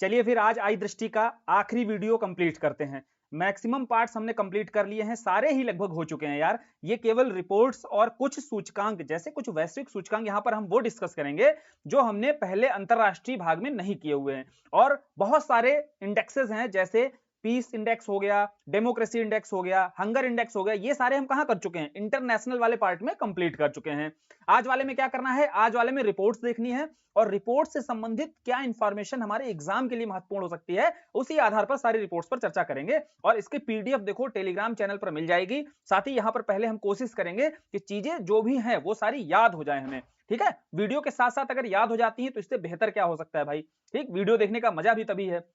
चलिए फिर आज आई दृष्टि का आखिरी वीडियो कंप्लीट करते हैं। मैक्सिमम पार्ट्स हमने कंप्लीट कर लिए हैं, सारे ही लगभग हो चुके हैं यार। ये केवल रिपोर्ट्स और कुछ सूचकांक, जैसे कुछ वैश्विक सूचकांक यहां पर हम वो डिस्कस करेंगे जो हमने पहले अंतरराष्ट्रीय भाग में नहीं किए हुए हैं। और बहुत सारे इंडेक्सेस हैं, जैसे पीस इंडेक्स हो गया, डेमोक्रेसी इंडेक्स हो गया, हंगर इंडेक्स हो गया, ये सारे हम कहां कर चुके हैं, इंटरनेशनल वाले पार्ट में कंप्लीट कर चुके हैं। आज वाले में क्या करना है, आज वाले में रिपोर्ट्स देखनी है और रिपोर्ट से संबंधित क्या इंफॉर्मेशन हमारे एग्जाम के लिए महत्वपूर्ण हो सकती है, उसी आधार पर सारी रिपोर्ट्स पर चर्चा करेंगे। और इसकी पीडीएफ देखो टेलीग्राम चैनल पर मिल जाएगी। साथ ही यहां पर पहले हम कोशिश करेंगे कि चीजें जो भी हैं वो सारी याद हो जाए हमें। ठीक है, वीडियो के साथ साथ अगर याद हो जाती है तो इससे बेहतर क्या हो सकता है भाई। ठीक, वीडियो देखने का मजा भी तभी है।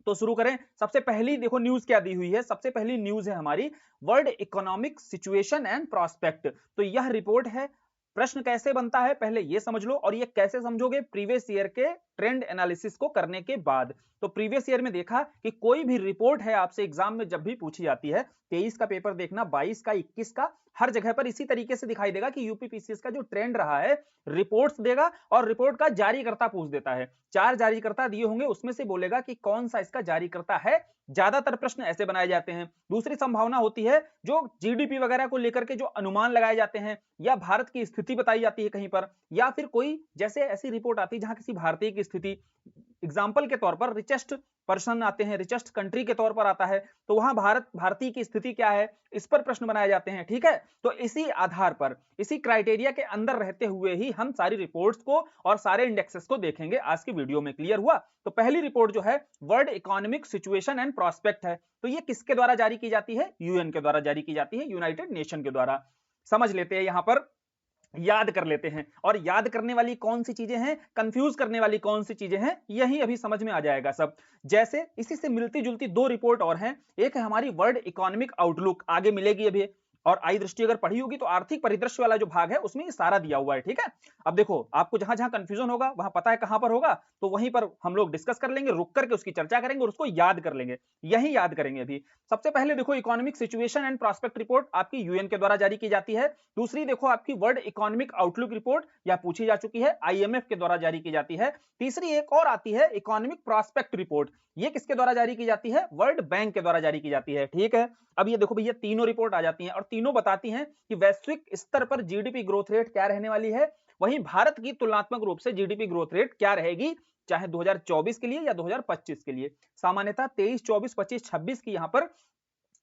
तो शुरू करें। सबसे पहली देखो न्यूज क्या दी हुई है, सबसे पहली न्यूज है हमारी world economic situation and prospect. तो यह रिपोर्ट है। प्रश्न कैसे बनता है पहले ये समझ लो, और ये कैसे समझोगे, प्रीवियस ईयर के ट्रेंड एनालिसिस को करने के बाद। तो प्रीवियस ईयर में देखा कि कोई भी रिपोर्ट है आपसे एग्जाम में जब भी पूछी जाती है, 23 का पेपर देखना, 22 का, 21 का, हर जगह पर इसी तरीके से दिखाई देगा कि यूपीपीसीएस का जो ट्रेंड रहा है, रिपोर्ट्स देगा और रिपोर्ट का जारीकर्ता पूछ देता है। 4 जारीकर्ता दिए होंगे, उसमें से बोलेगा कि कौन सा इसका जारीकर्ता है। ज्यादातर प्रश्न ऐसे बनाए जाते हैं। दूसरी संभावना होती है जो जीडीपी वगैरह को लेकर के जो अनुमान लगाए जाते हैं, या भारत की स्थिति बताई जाती है कहीं पर, या फिर कोई जैसे ऐसी रिपोर्ट आती है जहां किसी भारतीय की स्थिति, एग्जाम्पल के तौर पर रिचेस्ट पर्सन आते हैं, रिचेस्ट कंट्री के तौर पर आता है, तो वहां भारतीय की स्थिति क्या है, इस पर प्रश्न बनाए जाते हैं। ठीक है, तो इसी आधार पर, इसी क्राइटेरिया के अंदर रहते हुए ही हम सारी रिपोर्ट्स को और सारे इंडेक्सेस को देखेंगे आज की वीडियो में। क्लियर हुआ? तो पहली रिपोर्ट जो है world economic situation and prospect है। तो ये किसके द्वारा जारी की जाती है, यूएन के द्वारा जारी की जाती है, यूनाइटेड नेशन के द्वारा। समझ लेते हैं, यहां पर याद कर लेते हैं। और याद करने वाली कौन सी चीजें हैं, कंफ्यूज करने वाली कौन सी चीजें हैं, यही अभी समझ में आ जाएगा सब। जैसे इसी से मिलती जुलती दो रिपोर्ट और हैं। एक है हमारी वर्ल्ड इकोनॉमिक आउटलुक, आगे मिलेगी अभी। और आई दृष्टि अगर पढ़ी होगी तो आर्थिक परिदृश्य वाला जो भाग है उसमें ये सारा दिया हुआ है। ठीक है, अब देखो आपको जहां जहां कंफ्यूजन होगा वहां पता है कहां पर होगा, तो वहीं पर हम लोग डिस्कस कर लेंगे, रुक करके उसकी चर्चा करेंगे और उसको याद कर लेंगे। यही याद करेंगे अभी। सबसे पहले देखो economic situation and prospect report आपकी यूएन के द्वारा जारी की जाती है। दूसरी देखो आपकी वर्ल्ड इकोनॉमिक आउटलुक रिपोर्ट, या पूछी जा चुकी है, आईएमएफ के द्वारा जारी की जाती है। तीसरी एक और आती है इकोनॉमिक प्रोस्पेक्ट रिपोर्ट, ये किसके द्वारा जारी की जाती है, वर्ल्ड बैंक के द्वारा जारी की जाती है। ठीक है, अब ये देखो भैया तीनों रिपोर्ट आ जाती हैं और तीनों बताती हैं कि वैश्विक स्तर पर जीडीपी ग्रोथ रेट क्या रहने वाली है, वहीं भारत की तुलनात्मक रूप से जीडीपी ग्रोथ रेट क्या रहेगी, चाहे 2024 के लिए या 2025 के लिए। सामान्यतः 23, 24, 25, 26 की यहां पर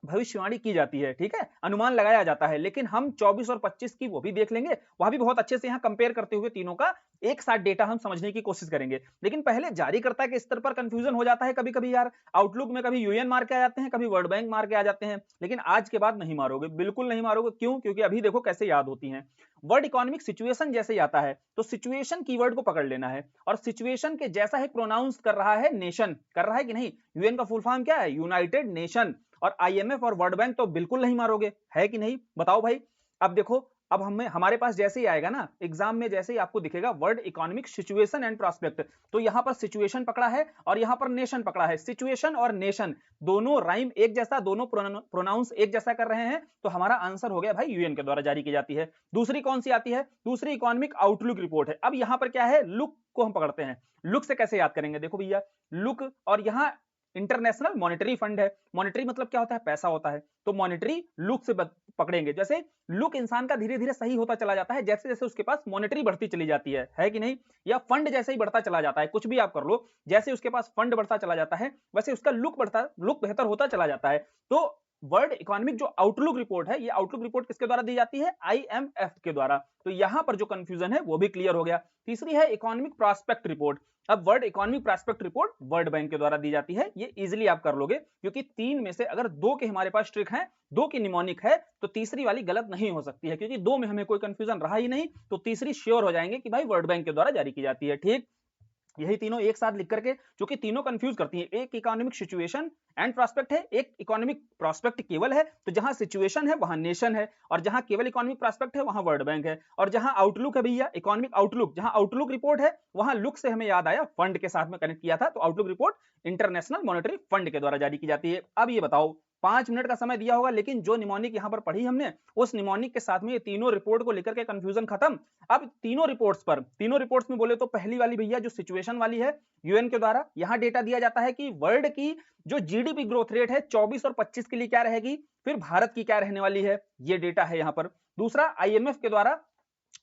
भविष्यवाणी की जाती है। ठीक है, अनुमान लगाया जाता है, लेकिन हम 24 और 25 की वो भी देख लेंगे, वहां भी बहुत अच्छे से यहाँ कंपेयर करते हुए तीनों का एक साथ डेटा हम समझने की कोशिश करेंगे। लेकिन पहले जारीकर्ता के स्तर पर कंफ्यूजन हो जाता है कभी कभी यार। आउटलुक में कभी यूएन मार के आ जाते हैं, कभी वर्ल्ड बैंक मार के आ जाते हैं, लेकिन आज के बाद नहीं मारोगे, बिल्कुल नहीं मारोगे। क्यों? क्योंकि अभी देखो कैसे याद होती हैं। वर्ल्ड इकोनॉमिक सिचुएशन जैसे आता है तो सिचुएशन कीवर्ड को पकड़ लेना है, और सिचुएशन के जैसा ही प्रोनाउंस कर रहा है नेशन, कर रहा है कि नहीं, यूएन का फुल फॉर्म क्या है, यूनाइटेड नेशन। और आईएमएफ और वर्ल्ड बैंक तो बिल्कुल नहीं मारोगे, है कि नहीं, बताओ भाई। अब देखो, अब हमारे पास जैसे ही आएगा ना एग्जाम में, जैसे ही आपको दिखेगा world economic situation and prospect, तो यहां पर सिचुएशन पकड़ा है और यहां पर नेशन पकड़ा है। सिचुएशन और नेशन दोनों राइम एक जैसा, दोनों प्रोनाउंस एक जैसा कर रहे हैं, तो हमारा आंसर हो गया भाई यूएन के द्वारा जारी की जाती है। दूसरी कौन सी आती है, दूसरी इकोनॉमिक आउटलुक रिपोर्ट है। अब यहां पर क्या है, लुक को हम पकड़ते हैं। लुक से कैसे याद करेंगे, देखो भैया लुक, और यहां इंटरनेशनल मॉनेटरी फंड है। मॉनेटरी मतलब क्या होता है, पैसा होता है, तो मॉनेटरी लुक से पकड़ेंगे। जैसे लुक इंसान का धीरे धीरे सही होता चला जाता है जैसे जैसे उसके पास मॉनेटरी बढ़ती चली जाती है कि नहीं, या फंड जैसे ही बढ़ता चला जाता है, कुछ भी आप कर लो, जैसे उसके पास फंड बढ़ता चला जाता है वैसे उसका लुक बेहतर होता चला जाता है। तो वर्ल्ड इकोनॉमिक जो आउटलुक रिपोर्ट है, ये आउटलुक रिपोर्ट किसके द्वारा दी जाती है, आईएमएफ के द्वारा। तो यहां पर जो कंफ्यूजन है वो भी क्लियर हो गया। तीसरी है इकोनॉमिक प्रोस्पेक्ट रिपोर्ट। अब world economic prospect report world bank के द्वारा दी जाती है। ये इजीली आप कर लोगे, क्योंकि तीन में से अगर दो के हमारे पास ट्रिक है, दो की निमोनिक है, तो तीसरी वाली गलत नहीं हो सकती है, क्योंकि दो में हमें कोई कंफ्यूजन रहा ही नहीं, तो तीसरी श्योर हो जाएंगे कि भाई वर्ल्ड बैंक के द्वारा जारी की जाती है। ठीक, यही तीनों एक साथ लिख करके, जो कि तीनों कंफ्यूज करती हैं। एक इकोनॉमिक सिचुएशन एंड प्रोस्पेक्ट है, एक इकोनॉमिक प्रोस्पेक्ट केवल है, तो जहां सिचुएशन है वहां नेशन है, और जहां केवल इकोनॉमिक प्रोस्पेक्ट है वहां वर्ल्ड बैंक है। और जहां आउटलुक है भैया इकोनॉमिक आउटलुक, जहां आउटलुक रिपोर्ट है वहां लुक से हमें याद आया, फंड के साथ में कनेक्ट किया था, तो outlook report international monetary fund के द्वारा जारी की जाती है। अब ये बताओ 5 मिनट का समय दिया होगा, लेकिन जो निमोनिक यहां पर पढ़ी हमने उस निमोनिक के साथ में ये तीनों रिपोर्ट को लेकर के कंफ्यूजन खत्म। अब तीनों रिपोर्ट्स में बोले तो पहली वाली भैया जो सिचुएशन वाली है, यूएन के द्वारा यहां डेटा दिया जाता है कि वर्ल्ड की जो जीडीपी ग्रोथ रेट है 24 और 25 के लिए क्या रहेगी, फिर भारत की क्या रहने वाली है, ये डेटा है यहां पर। दूसरा आईएमएफ के द्वारा,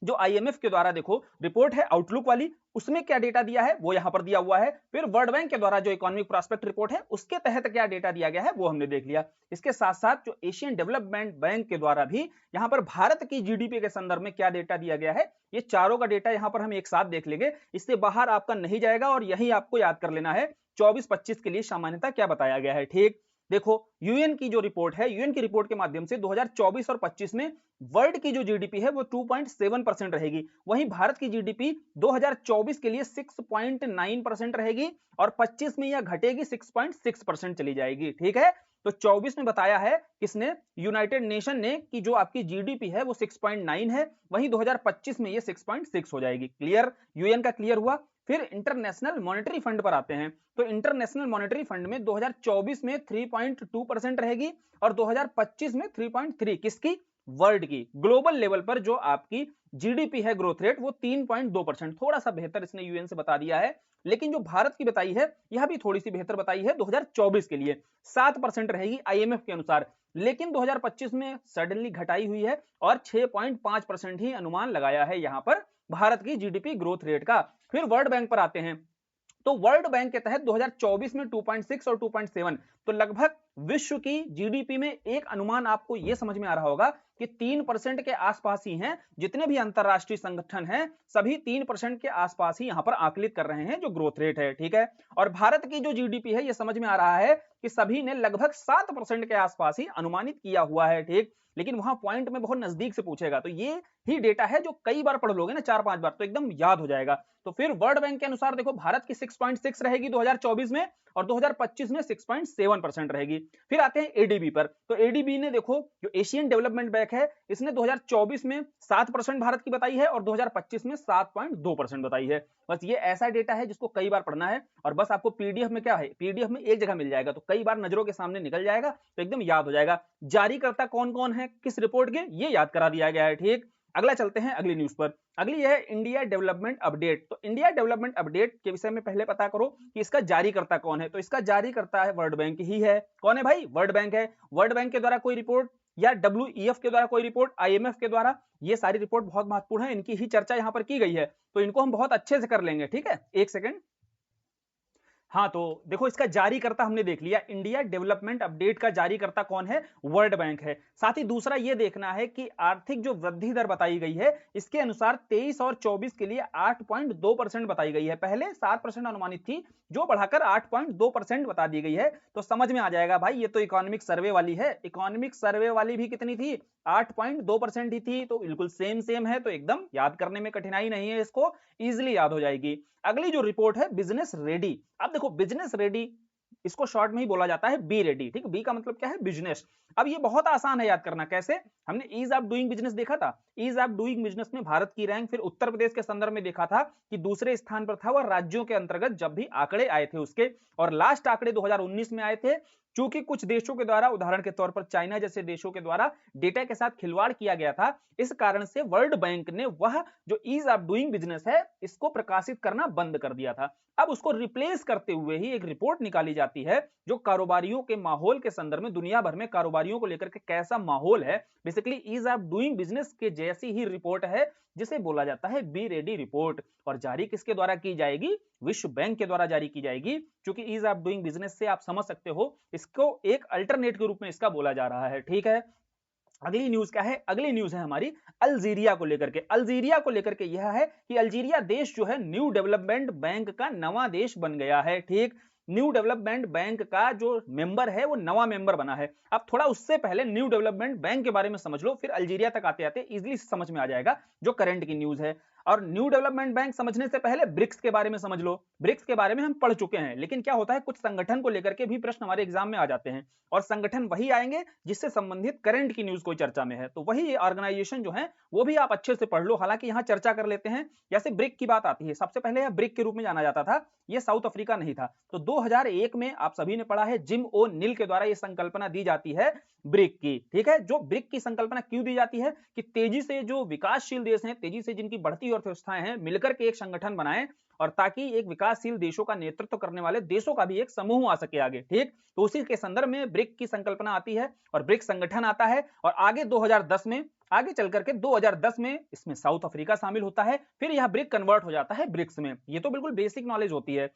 जो आईएमएफ के द्वारा देखो रिपोर्ट है आउटलुक वाली, उसमें क्या डेटा दिया है वो यहां पर दिया हुआ है। फिर वर्ल्ड बैंक के द्वारा जो इकोनॉमिक प्रोस्पेक्ट रिपोर्ट है उसके तहत क्या डेटा दिया गया है वो हमने देख लिया। इसके साथ साथ जो एशियन डेवलपमेंट बैंक के द्वारा भी यहां पर भारत की जीडीपी के संदर्भ में क्या डेटा दिया गया है, ये चारों का डेटा यहां पर हम एक साथ देख लेंगे, इससे बाहर आपका नहीं जाएगा और यही आपको याद कर लेना है 24-25 के लिए सामान्यता क्या बताया गया है। ठीक, देखो यूएन की जो रिपोर्ट है, यूएन की रिपोर्ट के माध्यम से 2024 और 25 में वर्ल्ड की जो जीडीपी है वो 2.7% रहेगी, वहीं भारत की जीडीपी 2024 के लिए 6.9% रहेगी और 25 में यह घटेगी 6.6% चली जाएगी। ठीक है, तो 24 में बताया है किसने, यूनाइटेड नेशन ने, कि जो आपकी जीडीपी है वो 6.9 है, वहीं 2025 में ये 6.6 हो जाएगी। क्लियर, यूएन का क्लियर हुआ। फिर इंटरनेशनल मॉनेटरी फंड पर आते हैं, तो इंटरनेशनल मॉनेटरी फंड में 2024 में 3.2% रहेगी और 2025 में 3.3, किसकी, वर्ल्ड की। ग्लोबल लेवल पर जो आपकी जीडीपी है ग्रोथ रेट वो 3.2%, थोड़ा सा बेहतर इसने यूएन से बता दिया है, लेकिन जो भारत की बताई है यह भी थोड़ी सी बेहतर बताई है, 2024 के लिए 7% रहेगी आईएमएफ के अनुसार, लेकिन 2025 में सडनली घटाई हुई है और 6.5% ही अनुमान लगाया है यहां पर भारत की जीडीपी ग्रोथ रेट का। फिर वर्ल्ड बैंक पर आते हैं, तो वर्ल्ड बैंक के तहत 2024 में 2.6 और 2.7, तो लगभग विश्व की जीडीपी में एक अनुमान आपको यह समझ में आ रहा होगा कि 3% के आसपास ही हैं, जितने भी अंतरराष्ट्रीय संगठन हैं सभी 3% के आसपास ही यहां पर आकलित कर रहे हैं जो ग्रोथ रेट है। ठीक है, और भारत की जो जीडीपी है यह समझ में आ रहा है कि सभी ने लगभग 7% के आसपास ही अनुमानित किया हुआ है। ठीक, लेकिन वहां पॉइंट में बहुत नजदीक से पूछेगा, तो ये ही डेटा है जो कई बार पढ़ लोगे ना, 4-5 बार, तो एकदम याद हो जाएगा। तो फिर वर्ल्ड बैंक के अनुसार देखो भारत की 6.6 रहेगी 2024 में और 2025 में 6.7% रहेगी। फिर आते हैं एडीबी पर, तो एडीबी ने देखो जो एशियन डेवलपमेंट बैंक है इसने 2024 में 7% भारत की बताई है और 2025 में 7.2% बताई है। बस ये ऐसा डेटा है जिसको कई बार पढ़ना है और बस आपको पीडीएफ में क्या है, पीडीएफ में एक जगह मिल जाएगा, तो कई बार नजरों के सामने निकल जाएगा, तो एकदम याद हो जाएगा। जारीकर्ता कौन कौन है किस रिपोर्ट के, ये याद करा दिया गया है। ठीक, अगला चलते हैं अगली न्यूज पर। अगली है इंडिया डेवलपमेंट अपडेट, तो इंडिया डेवलपमेंट अपडेट के विषय में पहले पता करो कि इसका जारीकर्ता कौन है, तो इसका जारीकर्ता है वर्ल्ड बैंक ही है। कौन है भाई, वर्ल्ड बैंक है। वर्ल्ड बैंक के द्वारा कोई रिपोर्ट या डब्ल्यूईएफ के द्वारा कोई रिपोर्ट, आईएमएफ के द्वारा, ये सारी रिपोर्ट बहुत महत्वपूर्ण है, इनकी ही चर्चा यहां पर की गई है, तो इनको हम बहुत अच्छे से कर लेंगे। ठीक है, एक सेकेंड। हाँ, तो देखो इसका जारीकर्ता हमने देख लिया, इंडिया डेवलपमेंट अपडेट का जारीकर्ता कौन है, वर्ल्ड बैंक है। साथ ही दूसरा ये देखना है कि आर्थिक जो वृद्धि दर बताई गई है इसके अनुसार 23 और 24 के लिए 8.2% बताई गई है, पहले 7% अनुमानित थी जो बढ़ाकर 8.2% बता दी गई है। तो समझ में आ जाएगा भाई, ये तो इकोनॉमिक सर्वे वाली है, इकोनॉमिक सर्वे वाली भी कितनी थी, 8.2% ही थी, तो बिल्कुल सेम है, तो एकदम याद करने में कठिनाई नहीं है, इसको इजिली याद हो जाएगी। अगली जो रिपोर्ट है बिजनेस रेडी, अब देखो बिजनेस रेडी इसको शॉर्ट में ही बोला जाता है बी रेडी। ठीक, बी का मतलब क्या है, बिजनेस। अब ये बहुत आसान है याद करना, कैसे, हमने ईज ऑफ डूइंग बिजनेस देखा था, ईज ऑफ डूइंग बिजनेस में भारत की रैंक, फिर उत्तर प्रदेश के संदर्भ में देखा था कि दूसरे स्थान पर था वह राज्यों के अंतर्गत जब भी आंकड़े आए थे उसके, और लास्ट आंकड़े 2019 में आए थे। चूंकि कुछ देशों के द्वारा, उदाहरण के तौर पर चाइना जैसे देशों के द्वारा डेटा के साथ खिलवाड़ किया गया था, इस कारण से वर्ल्ड बैंक ने वह जो ईज ऑफ डूइंग बिजनेस है इसको प्रकाशित करना बंद कर दिया था। अब उसको रिप्लेस करते हुए ही एक रिपोर्ट निकाली जाती है जो कारोबारियों के माहौल के संदर्भ में, दुनिया भर में कारोबारियों को लेकर के कैसा माहौल है, basically ease of doing business के जैसी ही रिपोर्ट है जिसे बोला जाता है बी रेडी रिपोर्ट। और जारी किसके द्वारा की जाएगी, विश्व बैंक के द्वारा जारी की जाएगी, क्योंकि ईज ऑफ डूइंग बिजनेस से आप समझ सकते हो इसको एक अल्टरनेट के रूप में इसका बोला जा रहा है। ठीक है, अगली न्यूज क्या है, अगली न्यूज है हमारी अल्जीरिया को लेकर के। अल्जीरिया को लेकर के यह है कि अल्जीरिया देश जो है न्यू डेवलपमेंट बैंक का नवा देश बन गया है। ठीक, न्यू डेवलपमेंट बैंक का जो मेंबर है वो नवा मेंबर बना है। अब थोड़ा उससे पहले न्यू डेवलपमेंट बैंक के बारे में समझ लो, फिर अल्जीरिया तक आते आते इजीली समझ में आ जाएगा जो करंट की न्यूज है। और न्यू डेवलपमेंट बैंक समझने से पहले ब्रिक्स के बारे में समझ लो। ब्रिक्स के बारे में हम पढ़ चुके हैं, लेकिन क्या होता है कुछ संगठन को लेकर के भी प्रश्न हमारे एग्जाम में आ जाते हैं, और संगठन वही आएंगे जिससे संबंधित करंट की न्यूज कोई चर्चा में है, तो वही ऑर्गेनाइजेशन जो है वो भी आप अच्छे से पढ़ लो। हालांकि यहाँ चर्चा कर लेते हैं। जैसे ब्रिक की बात आती है, सबसे पहले यह ब्रिक के रूप में जाना जाता था, ये साउथ अफ्रीका नहीं था। तो 2001 में आप सभी ने पढ़ा है, जिम ओ नील के द्वारा यह संकल्पना दी जाती है ब्रिक की। ठीक है, जो ब्रिक की संकल्पना क्यों दी जाती है कि तेजी से जो विकासशील देश हैं, तेजी से जिनकी बढ़ती अर्थव्यवस्थाएं हैं, मिलकर के एक संगठन बनाएं, और ताकि एक विकासशील देशों का नेतृत्व करने वाले देशों का भी एक समूह आ सके आगे। ठीक, तो उसी के संदर्भ में ब्रिक की संकल्पना आती है और ब्रिक संगठन आता है। और आगे 2010 में, आगे चल करके 2010 में इसमें साउथ अफ्रीका शामिल होता है, फिर यह ब्रिक कन्वर्ट हो जाता है ब्रिक्स में। ये तो बिल्कुल बेसिक नॉलेज होती है।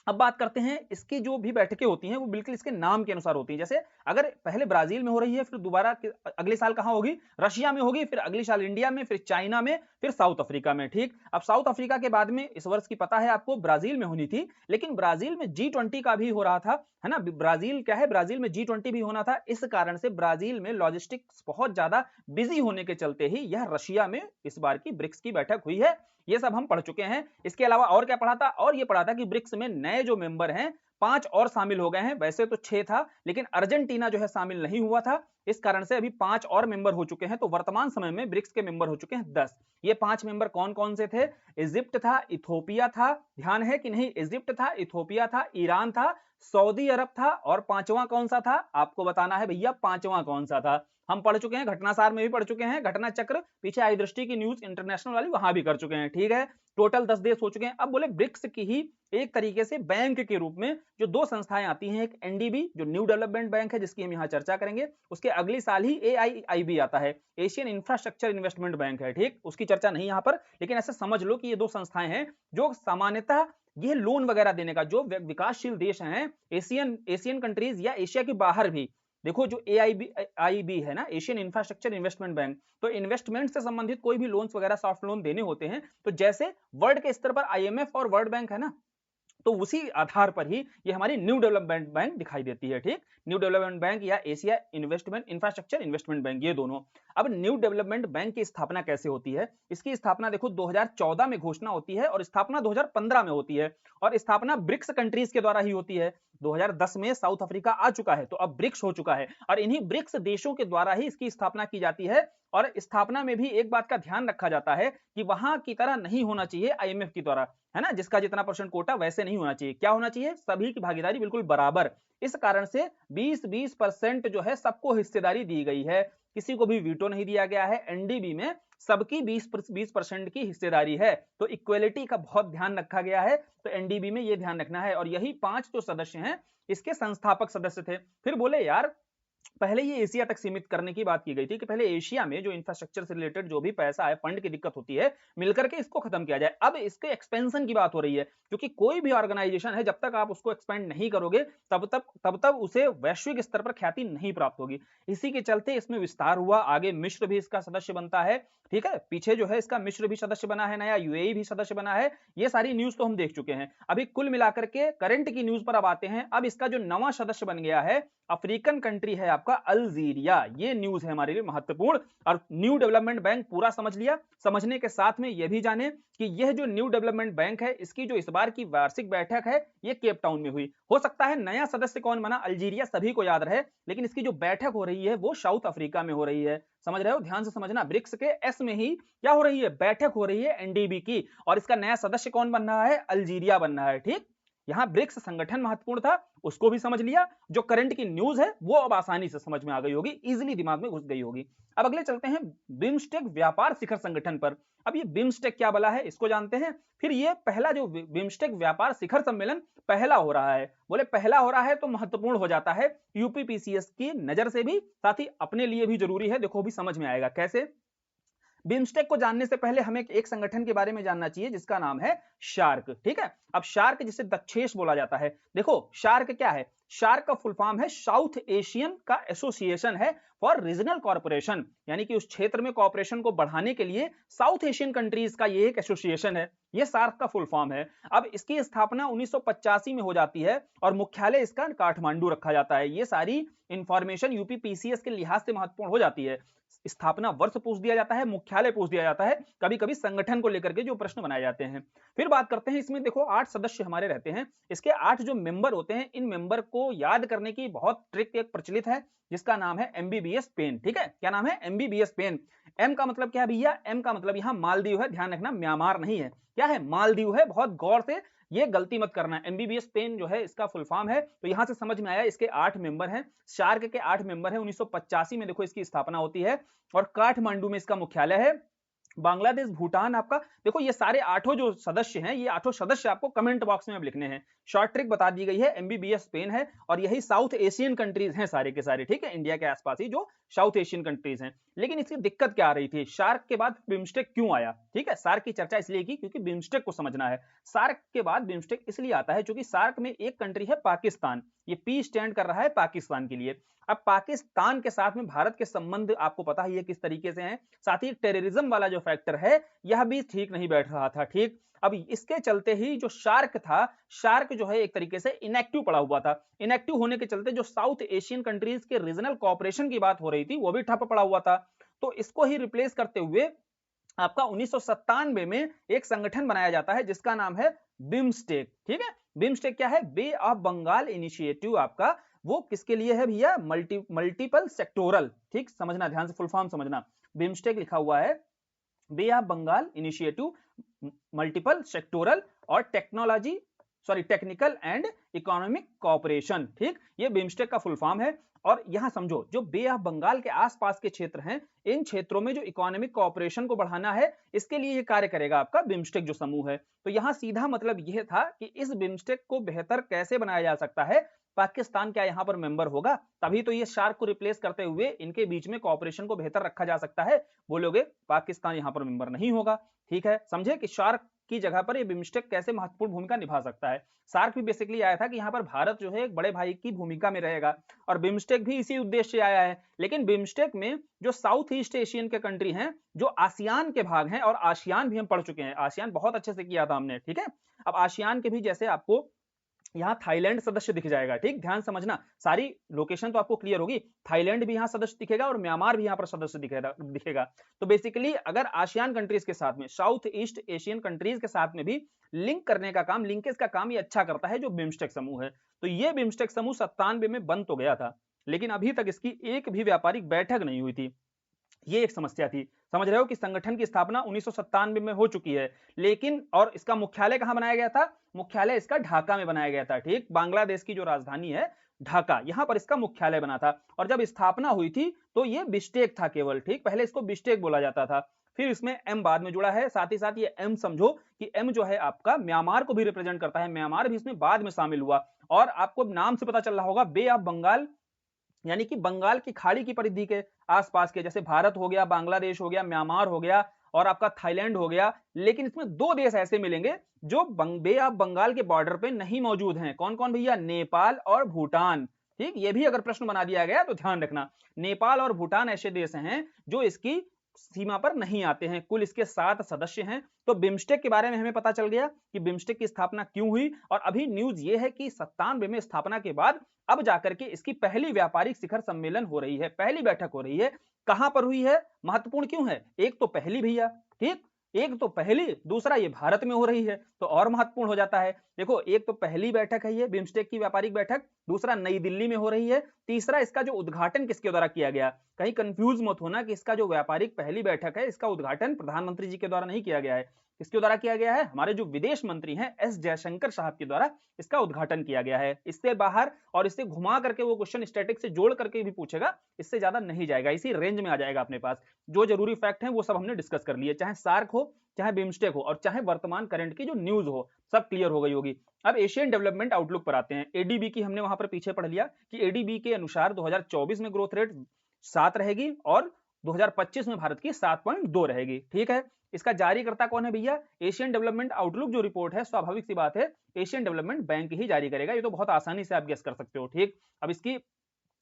अब बात करते हैं इसकी जो भी बैठकें होती हैं वो बिल्कुल इसके नाम के अनुसार होती हैं। जैसे अगर पहले ब्राजील में हो रही है, फिर दोबारा अगले साल कहां होगी, रशिया में होगी, फिर अगले साल इंडिया में, फिर चाइना में, फिर साउथ अफ्रीका में। ठीक, अब साउथ अफ्रीका के बाद में इस वर्ष की पता है आपको ब्राजील में होनी थी, लेकिन ब्राजील में G20 का भी हो रहा था, है ना। ब्राजील क्या है, ब्राजील में G20 भी होना था, इस कारण से ब्राजील में लॉजिस्टिक्स बहुत ज्यादा बिजी होने के चलते ही यह रशिया में इस बार की ब्रिक्स की बैठक हुई है। ये सब हम पढ़ चुके हैं। इसके अलावा और क्या पढ़ा था, और ये पढ़ा था कि ब्रिक्स में नए जो मेंबर हैं 5 और शामिल हो गए हैं। वैसे तो 6 था, लेकिन अर्जेंटीना जो है शामिल नहीं हुआ था, इस कारण से अभी 5 और मेंबर हो चुके हैं। तो वर्तमान समय में ब्रिक्स के मेंबर हो चुके हैं 10। ये 5 मेंबर कौन कौन से थे, इजिप्ट था, इथोपिया था, ध्यान है कि नहीं, इजिप्ट था, इथोपिया था, ईरान था, सऊदी अरब था, और पांचवा कौन सा था आपको बताना है भैया, पांचवा कौन सा था। हम पढ़ चुके हैं, घटनासार में भी पढ़ चुके हैं, घटना चक्र पीछे आई दृष्टि की न्यूज इंटरनेशनल वाली वहां भी कर चुके हैं। ठीक है, टोटल 10 देश हो चुके हैं। अब बोले ब्रिक्स की ही एक तरीके से बैंक के रूप में जो 2 संस्थाएं आती हैं, एक एनडीबी जो न्यू डेवलपमेंट बैंक है जिसकी हम यहाँ चर्चा करेंगे, उसके अगले साल ही एआईआईबी आता है, एशियन इंफ्रास्ट्रक्चर इन्वेस्टमेंट बैंक है। ठीक, उसकी चर्चा नहीं यहाँ पर, लेकिन ऐसे समझ लो कि ये 2 संस्थाएं हैं जो सामान्यतः ये लोन वगैरह देने का, जो विकासशील देश हैं एशियन कंट्रीज या एशिया के बाहर भी, देखो जो एआईबी है ना, एशियन इंफ्रास्ट्रक्चर इन्वेस्टमेंट बैंक, तो इन्वेस्टमेंट से संबंधित कोई भी लोन्स वगैरह सॉफ्ट लोन देने होते हैं, तो जैसे वर्ल्ड के स्तर पर आईएमएफ और वर्ल्ड बैंक है ना, तो उसी आधार पर ही ये हमारी न्यू डेवलपमेंट बैंक दिखाई देती है। ठीक, न्यू डेवलपमेंट बैंक या Asia investment infrastructure investment bank, ये दोनों। अब न्यू डेवलपमेंट बैंक की स्थापना कैसे होती है, इसकी स्थापना देखो 2014 में घोषणा होती है और स्थापना 2015 में होती है, और स्थापना ब्रिक्स कंट्रीज के द्वारा ही होती है। 2010 में साउथ अफ्रीका आ चुका है, तो अब ब्रिक्स हो चुका है, और इन्हीं ब्रिक्स देशों के द्वारा ही इसकी स्थापना की जाती है। और स्थापना में भी एक बात का ध्यान रखा जाता है कि वहां की तरह नहीं होना चाहिए आईएमएफ की तरह, है ना, जिसका जितना परसेंट कोटा वैसे नहीं होना चाहिए। क्या होना चाहिए, सभी की भागीदारी बिल्कुल बराबर। इस कारण से 20-20% जो है सबको हिस्सेदारी दी गई है, किसी को भी वीटो नहीं दिया गया है। एनडीबी में सबकी 20% की हिस्सेदारी है, तो इक्वलिटी का बहुत ध्यान रखा गया है। तो एनडीबी में ये ध्यान रखना है, और यही 5 जो सदस्य हैं इसके संस्थापक सदस्य थे। फिर बोले यार पहले ये एशिया तक सीमित करने की बात की गई थी कि पहले एशिया में जो इंफ्रास्ट्रक्चर से रिलेटेड जो भी पैसा है, फंड की दिक्कत होती है, मिलकर के इसको खत्म किया जाए। अब इसके एक्सपेंशन की बात हो रही है, क्योंकि कोई भी ऑर्गेनाइजेशन है जब तक आप उसको एक्सपेंड नहीं करोगे तब उसे वैश्विक स्तर पर ख्याति नहीं प्राप्त होगी। इसी के चलते इसमें विस्तार हुआ, आगे मिस्र भी इसका सदस्य बनता है। ठीक है, पीछे जो है इसका मिस्र भी सदस्य बना है, नया यूएई भी सदस्य बना है। ये सारी न्यूज तो हम देख चुके हैं। अभी कुल मिलाकर के करंट की न्यूज पर अब आते हैं। अब इसका जो नवा सदस्य बन गया है अफ्रीकन कंट्री है आपका अल्जीरिया, ये न्यूज है हमारे लिए महत्वपूर्ण। और न्यू डेवलपमेंट बैंक पूरा समझ लिया, समझने के साथ में यह भी जाने कि यह जो न्यू डेवलपमेंट बैंक है इसकी जो इस बार की वार्षिक बैठक है ये केप टाउन में हुई। हो सकता है नया सदस्य कौन बना, अल्जीरिया सभी को याद रहे, लेकिन इसकी जो बैठक हो रही है वो साउथ अफ्रीका में हो रही है। समझ रहे हो, ध्यान से समझना, ब्रिक्स के एस में ही क्या हो रही है, बैठक हो रही है एनडीबी की, और इसका नया सदस्य कौन बन रहा है, अल्जीरिया बन रहा है। ठीक, यहां ब्रिक्स संगठन महत्वपूर्ण था, उसको भी समझ लिया। जो करंट की न्यूज है वो अब आसानी से समझ में आ गई होगी, इजीली दिमाग में घुस गई होगी। अब अगले चलते हैं बिम्स्टेक व्यापार शिखर संगठन पर। अब ये बिम्स्टेक क्या बला है इसको जानते हैं। फिर ये पहला जो बिम्स्टेक व्यापार शिखर सम्मेलन पहला हो रहा है, बोले पहला हो रहा है तो महत्वपूर्ण हो जाता है यूपीपीसीएस की नजर से भी, साथ ही अपने लिए भी जरूरी है। देखो भी समझ में आएगा कैसे। बिम्स्टेक को जानने से पहले हमें एक संगठन के बारे में जानना चाहिए जिसका नाम है शार्क। ठीक है, अब शार्क जिसे दक्षेश बोला जाता है, देखो शार्क क्या है, शार्क का फुल फॉर्म है साउथ एशियन का एसोसिएशन है फॉर रीजनल कॉर्पोरेशन, यानी कि उस क्षेत्र में कॉर्पोरेशन को बढ़ाने के लिए साउथ एशियन कंट्रीज का ये एक एसोसिएशन है, ये शार्क का फुल फॉर्म है। अब इसकी स्थापना 1985 में हो जाती है और मुख्यालय इसका काठमांडू रखा जाता है। ये सारी इंफॉर्मेशन यूपीपीसीएस के लिहाज से महत्वपूर्ण हो जाती है। स्थापना वर्ष पूछ दिया जाता है, मुख्यालय पूछ दिया जाता है, कभी कभी संगठन को लेकर के जो प्रश्न बनाए जाते हैं। फिर बात करते हैं, इसमें देखो 8 सदस्य हमारे रहते हैं, इसके 8 जो मेंबर होते हैं, इन मेंबर को याद करने की बहुत ट्रिक एक प्रचलित है, जिसका नाम है एमबीबीएस पेन। ठीक है, क्या नाम है? MBBS pen. एम का मतलब क्या है भैया? एम का मतलब यहां मालदीव है, ध्यान रखना, म्यांमार नहीं है, क्या है? मालदीव है, बहुत गौर से ये गलती मत करना। एमबीबीएस पेन जो है इसका फुल फॉर्म है, तो यहां से समझ में आया इसके 8 मेंबर हैं, सार्क के 8 मेंबर हैं। 1985 में देखो इसकी स्थापना होती है और काठमांडू में इसका मुख्यालय है। बांग्लादेश, भूटान, आपका देखो ये सारे 8 जो सदस्य हैं, ये 8 सदस्य आपको कमेंट बॉक्स में अब लिखने हैं। शॉर्ट ट्रिक बता दी गई है, एमबीबीएस पेन है और यही साउथ एशियन कंट्रीज हैं सारे के सारे। ठीक है, इंडिया के आसपास ही जो साउथ एशियन कंट्रीज हैं। लेकिन इसकी दिक्कत क्या आ रही थी? सार्क के बाद बिम्स्टेक क्यों आया? ठीक है, सार्क की चर्चा इसलिए की क्योंकि बिम्स्टेक को समझना है। सार्क के बाद बिम्स्टेक इसलिए आता है क्योंकि सार्क में एक कंट्री है पाकिस्तान, ये पी स्टैंड कर रहा है पाकिस्तान के लिए। अब पाकिस्तान के साथ में भारत के संबंध आपको पता ही है किस तरीके से हैं, साथ ही टेररिज्म वाला जो फैक्टर है यह भी ठीक नहीं बैठ रहा था। ठीक, अब इसके चलते ही जो शार्क था, शार्क जो है एक तरीके से इनएक्टिव पड़ा हुआ था। इनएक्टिव होने के चलते जो साउथ एशियन कंट्रीज के रीजनल कोऑपरेशन की बात हो रही थी वो भी ठप पड़ा हुआ था। तो इसको ही रिप्लेस करते हुए आपका 1997 में एक संगठन बनाया जाता है जिसका नाम है बिम्स्टेक। ठीक है, बिम्स्टेक क्या है? Bay of Bengal initiative. आपका वो किसके लिए है भैया? Multiple sectoral. ठीक, समझना ध्यान से, फुल फॉर्म समझना। बिम्स्टेक लिखा हुआ है Bay of Bengal initiative, multiple sectoral और टेक्निकल एंड इकोनॉमिक कोऑपरेशन। ठीक, ये बिम्स्टेक का फुल फॉर्म है। और यहां समझो, जो बे ऑफ बंगाल के आसपास के क्षेत्र हैं, इन क्षेत्रों में जो इकोनॉमिक कोऑपरेशन को बढ़ाना है, इसके लिए ये कार्य करेगा आपका बिम्स्टेक जो समूह है। तो यहां सीधा मतलब यह था कि इस बिम्स्टेक को बेहतर कैसे बनाया जा सकता है, पाकिस्तान क्या यहां पर मेंबर होगा, तभी तो ये शार्क को रिप्लेस करते हुए इनके बीच में कोऑपरेशन को बेहतर रखा जा सकता है। बोलोगे पाकिस्तान यहां पर मेंबर नहीं होगा। ठीक है, समझे कि शार्क की जगह पर ये बिम्स्टेक कैसे महत्वपूर्ण भूमिका निभा सकता है। सार्क भी बेसिकली आया था कि यहाँ पर भारत जो है एक बड़े भाई की भूमिका में रहेगा, और बिम्स्टेक भी इसी उद्देश्य से आया है। लेकिन बिम्स्टेक में जो साउथ ईस्ट एशियन के कंट्री हैं, जो आसियान के भाग हैं, और आसियान भी हम पढ़ चुके हैं, आसियान बहुत अच्छे से किया था हमने। ठीक है, अब आसियान के भी जैसे आपको यहाँ थाईलैंड सदस्य दिख जाएगा। ठीक, ध्यान समझना, सारी लोकेशन तो आपको क्लियर होगी। थाईलैंड भी यहाँ सदस्य दिखेगा और म्यांमार भी यहाँ पर सदस्य दिखेगा। तो बेसिकली अगर आसियान कंट्रीज के साथ में, साउथ ईस्ट एशियन कंट्रीज के साथ में भी लिंक करने का काम, लिंकेज का काम ये अच्छा करता है जो बिम्स्टेक समूह है। तो ये बिम्स्टेक समूह 97 में बन तो गया था, लेकिन अभी तक इसकी एक भी व्यापारिक बैठक नहीं हुई थी। ये एक समस्या थी। समझ रहे हो कि संगठन की स्थापना 1997 में हो चुकी है, लेकिन और इसका मुख्यालय कहां बनाया गया था? मुख्यालय इसका ढाका में बनाया गया था। ठीक, बांग्लादेश की जो राजधानी है ढाका, यहां पर इसका मुख्यालय बना था। और जब स्थापना हुई थी तो ये बिश्टेक था केवल। ठीक, पहले इसको बिश्टेक बोला जाता था, फिर इसमें एम बाद में जुड़ा है। साथ ही साथ ये एम समझो कि एम जो है आपका म्यांमार को भी रिप्रेजेंट करता है, म्यांमार भी इसमें बाद में शामिल हुआ। और आपको नाम से पता चल रहा होगा, बे ऑफ बंगाल, यानी कि बंगाल की खाड़ी की परिधि के आसपास के, जैसे भारत हो गया, बांग्लादेश हो गया, म्यांमार हो गया और आपका थाईलैंड हो गया। लेकिन इसमें 2 देश ऐसे मिलेंगे जो बे ऑफ बंगाल के बॉर्डर पे नहीं मौजूद हैं। कौन कौन भैया? नेपाल और भूटान। ठीक, ये भी अगर प्रश्न बना दिया गया तो ध्यान रखना, नेपाल और भूटान ऐसे देश हैं जो इसकी सीमा पर नहीं आते हैं। कुल इसके 7 सदस्य हैं। तो बिम्स्टेक के बारे में हमें पता चल गया कि बिम्स्टेक की स्थापना क्यों हुई। और अभी न्यूज ये है कि 97 में स्थापना के बाद अब जाकर के इसकी पहली व्यापारिक शिखर सम्मेलन हो रही है, पहली बैठक हो रही है। कहां पर हुई है? महत्वपूर्ण क्यों है? एक तो पहली भैया, ठीक, एक तो पहली, दूसरा ये भारत में हो रही है तो और महत्वपूर्ण हो जाता है। देखो, एक तो पहली बैठक है ये बिम्स्टेक की व्यापारिक बैठक, दूसरा नई दिल्ली में हो रही है, तीसरा इसका जो उद्घाटन किसके द्वारा किया गया। कहीं कंफ्यूज मत होना कि इसका जो व्यापारिक पहली बैठक है, इसका उद्घाटन प्रधानमंत्री जी के द्वारा नहीं किया गया है। किसके द्वारा किया गया है? हमारे जो विदेश मंत्री हैं एस जयशंकर साहब के द्वारा इसका उद्घाटन किया गया है। इससे बाहर और इससे घुमा करके वो क्वेश्चन स्टैटिक से जोड़ करके भी पूछेगा, इससे ज्यादा नहीं जाएगा, इसी रेंज में आ जाएगा अपने पास। जो जरूरी फैक्ट हैं वो सब हमने डिस्कस कर लिए, चाहे सार्क हो, चाहे बिम्स्टेक हो, और चाहे वर्तमान करंट की जो न्यूज हो, सब क्लियर हो गई होगी। अब एशियन डेवलपमेंट आउटलुक पर आते हैं। एडीबी की हमने वहां पर पीछे पढ़ लिया कि एडीबी के अनुसार 2024 में ग्रोथ रेट 7 रहेगी और 2025 में भारत की 7.2 रहेगी। ठीक है, इसका जारीकर्ता कौन है भैया? एशियन डेवलपमेंट आउटलुक जो रिपोर्ट है, स्वाभाविक सी बात है एशियन डेवलपमेंट बैंक ही जारी करेगा, ये तो बहुत आसानी से आप गेस कर सकते हो। ठीक, अब इसकी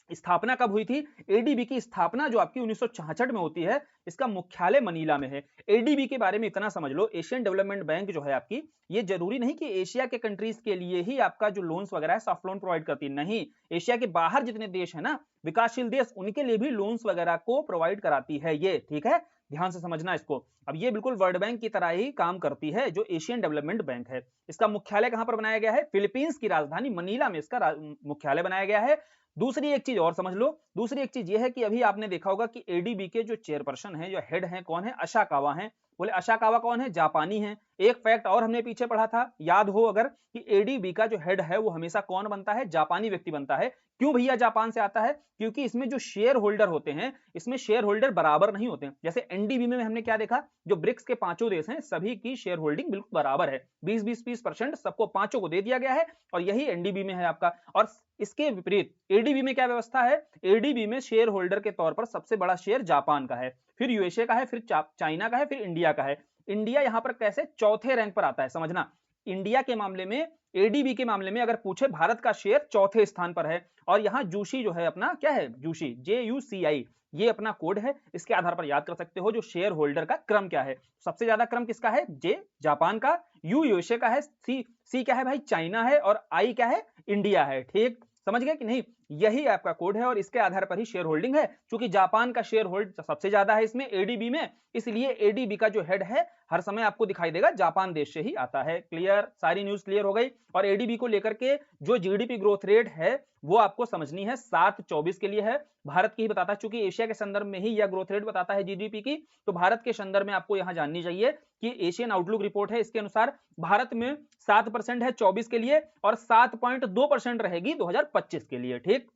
स्थापना कब हुई थी? एडीबी की स्थापना जो आपकी 1966 में होती है, इसका मुख्यालय मनीला में है। एडीबी के बारे में इतना समझ लो, एशियन डेवलपमेंट बैंक जो है आपकी, ये जरूरी नहीं कि एशिया के कंट्रीज के लिए ही आपका जो लोन्स वगैरह है सॉफ्ट लोन प्रोवाइड करती है, नहीं, एशिया के बाहर जितने देश है ना, विकासशील देश, उनके लिए भी लोन्स वगैरह को प्रोवाइड कराती है ये, ठीक है, ध्यान से समझना इसको। अब ये बिल्कुल वर्ल्ड बैंक की तरह ही काम करती है जो एशियन डेवलपमेंट बैंक है। इसका मुख्यालय कहां पर बनाया गया है? फिलीपींस की राजधानी मनीला में इसका मुख्यालय बनाया गया है। दूसरी एक चीज और समझ लो, दूसरी एक चीज ये है कि अभी आपने देखा होगा कि एडीबी के जो चेयरपर्सन है, जो हेड है, कौन है? अशाकावा है। बोले अशाकावा कौन है? जापानी है। एक फैक्ट और हमने पीछे पढ़ा था, याद हो अगर, कि एडीबी का जो हेड है वो हमेशा कौन बनता है? जापानी व्यक्ति बनता है। क्यों भैया जापान से आता है? क्योंकि इसमें जो शेयर होल्डर होते हैं, इसमें शेयर होल्डर बराबर नहीं होते हैं। जैसे एनडीबी में हमने क्या देखा, जो ब्रिक्स के पांचों देश हैं सभी की शेयर होल्डिंग बिल्कुल बराबर है, 20-20-20% सबको पांचों को दे दिया गया है, और यही एनडीबी में है आपका। और इसके विपरीत एडीबी में क्या व्यवस्था है? एडीबी में शेयर होल्डर के तौर पर सबसे बड़ा शेयर जापान का है, फिर यूएसए का है, फिर चाइना का है, फिर इंडिया का है। इंडिया यहां पर कैसे चौथे रैंक पर आता है, समझना। इंडिया के मामले में, एडीबी के मामले में अगर पूछे, भारत का शेयर चौथे स्थान पर है, और यहां जूशी जो है अपना, क्या है? जूशी, JUCI, ये अपना कोड है। इसके आधार पर याद कर सकते हो जो शेयर होल्डर का क्रम क्या है। सबसे ज्यादा क्रम किसका है? जे जापान का, यू यूएसए का है, सी क्या है भाई? चाइना है, और आई क्या है? इंडिया है। ठीक समझ गए कि नहीं? यही आपका कोड है और इसके आधार पर ही शेयर होल्डिंग है। क्योंकि जापान का शेयर होल्ड सबसे ज्यादा है इसमें, एडीबी में, इसलिए एडीबी का जो हेड है हर समय आपको दिखाई देगा जापान देश से ही आता है। क्लियर? सारी न्यूज क्लियर हो गई। और एडीबी को लेकर के जो जीडीपी ग्रोथ रेट है वो आपको समझनी है, 7-24 के लिए है। भारत की ही बताता है, चूंकि एशिया के संदर्भ में ही यह ग्रोथ रेट बताता है जीडीपी की, तो भारत के संदर्भ में आपको यहां जाननी चाहिए कि एशियन आउटलुक रिपोर्ट है, इसके अनुसार भारत में 7% है 24 के लिए, और 7.2% रहेगी 2025 के लिए। ठीक,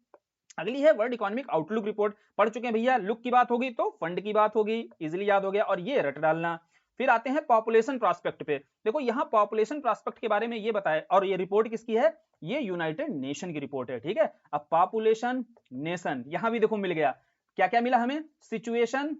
अगली है वर्ल्ड इकोनॉमिक आउटलुक रिपोर्ट। पढ़ चुके हैं भैया, लुक की बात होगी तो फंड की बात होगी, इजिली याद हो गया, और ये रट डालना। फिर आते हैं पॉपुलेशन प्रॉस्पेक्ट पे। देखो यहां पॉपुलेशन प्रॉस्पेक्ट के बारे में ये बताया, और ये रिपोर्ट किसकी है? ये यूनाइटेड नेशन की रिपोर्ट है। ठीक है, अब पॉपुलेशन, नेशन, यहां भी देखो मिल गया। क्या क्या मिला हमें? सिचुएशन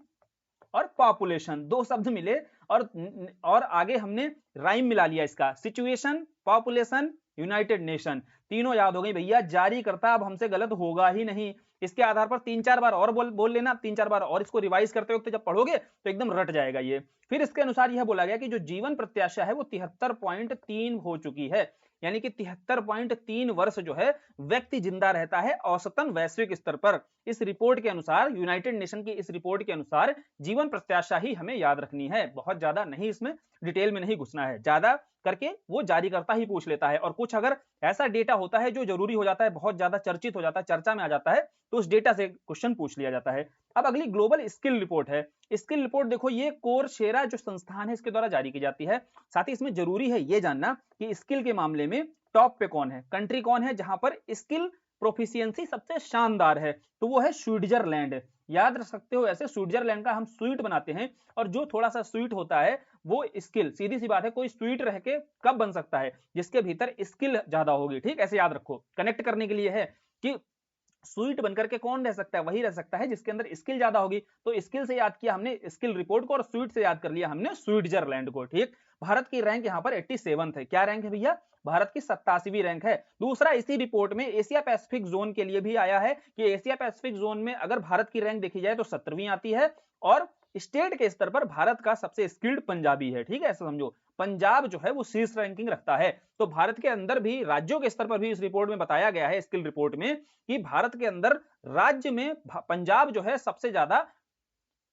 और पॉपुलेशन, दो शब्द मिले, और आगे हमने राइम मिला लिया इसका, सिचुएशन, पॉपुलेशन, यूनाइटेड नेशन, तीनों याद हो गई भैया। जारी करता अब हमसे गलत होगा ही नहीं। इसके आधार पर 3-4 बार और बोल लेना, 3-4 बार और इसको रिवाइज करते वक्त जब पढ़ोगे तो एकदम रट जाएगा ये। फिर इसके अनुसार यह बोला गया कि जो जीवन प्रत्याशा है वो 73.3 हो चुकी है, यानी कि 73.3 वर्ष जो है व्यक्ति जिंदा रहता है औसतन वैश्विक स्तर पर। इस रिपोर्ट के अनुसार, यूनाइटेड नेशन की इस रिपोर्ट के अनुसार जीवन प्रत्याशा ही हमें याद रखनी है, बहुत ज्यादा नहीं, इसमें डिटेल में नहीं घुसना है। ज्यादा करके वो जारी करता ही पूछ लेता है, और कुछ अगर ऐसा डेटा होता है जो जरूरी हो जाता है, बहुत ज्यादा चर्चित हो जाता है, चर्चा में आ जाता है, तो उस डेटा से क्वेश्चन पूछ लिया जाता है। अब अगली ग्लोबल स्किल रिपोर्ट है। स्किल रिपोर्ट देखो ये कोरशेरा जो संस्थान है इसके द्वारा जारी की जाती है। साथ ही इसमें जरूरी है ये जानना कि स्किल के मामले में टॉप पे कौन है, कंट्री कौन है जहां पर स्किल प्रोफिशिएंसी सबसे शानदार है, तो वो है स्विट्जरलैंड। याद रख सकते हो ऐसे, स्विट्जरलैंड का हम स्वीट बनाते हैं, और जो थोड़ा सा स्वीट होता है वो स्किल, सीधी सी बात है, कोई स्वीट रह के कब बन सकता है? जिसके भीतर स्किल ज्यादा होगी। ठीक, ऐसे याद रखो, कनेक्ट करने के लिए है कि स्वीट बनकर के कौन रह सकता है? वही रह सकता है जिसके अंदर स्किल ज्यादा होगी। तो स्किल से याद किया हमने स्किल रिपोर्ट को, और स्वीट से याद कर लिया हमने स्विट्जरलैंड को। ठीक, भारत की रैंक यहाँ पर 87 है। क्या रैंक है भैया? भारत की 87वीं रैंक है। दूसरा, इसी रिपोर्ट में एशिया पैसिफिक जोन के लिए भी आया है कि एशिया पैसिफिक जोन में अगर भारत की रैंक देखी जाए तो 17वीं आती है, और स्टेट के स्तर पर भारत का सबसे स्किल्ड पंजाबी है। ठीक है, ऐसा समझो, पंजाब जो है वो शीर्ष रैंकिंग रखता है। तो भारत के अंदर भी, राज्यों के स्तर पर भी इस रिपोर्ट में बताया गया है, स्किल रिपोर्ट में, कि भारत के अंदर राज्य में पंजाब जो है सबसे ज्यादा